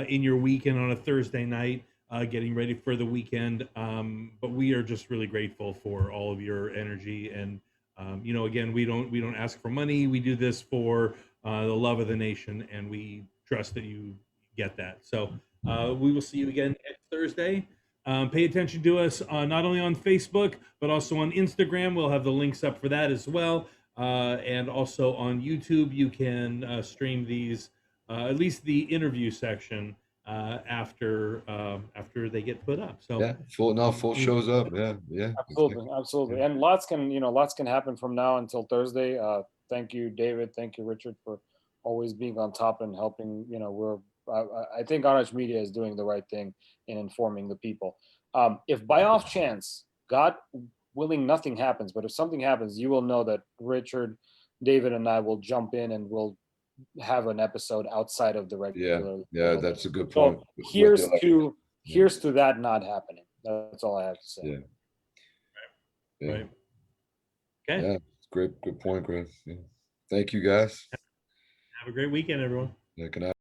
in your weekend on a Thursday night, getting ready for the weekend. But we are just really grateful for all of your energy and again, we don't ask for money. We do this for the love of the nation, and we trust that you get that. So we will see you again next Thursday. Pay attention to us not only on Facebook but also on Instagram. We'll have the links up for that as well, and also on YouTube. You can stream these, at least the interview section, after they get put up. So full shows up. Yeah. Absolutely. And lots can happen from now until Thursday. Thank you, David. Thank you, Richard, for always being on top and helping. I think Arach Media is doing the right thing in informing the people. If by off chance, God willing, nothing happens, but if something happens, you will know that Richard, David, and I will jump in and we'll have an episode outside of the regular. Yeah, that's a good point. So here's to that not happening. That's all I have to say. Yeah. Right. Okay. Yeah, great point, Chris. Yeah. Thank you, guys. Have a great weekend, everyone. Yeah, good night.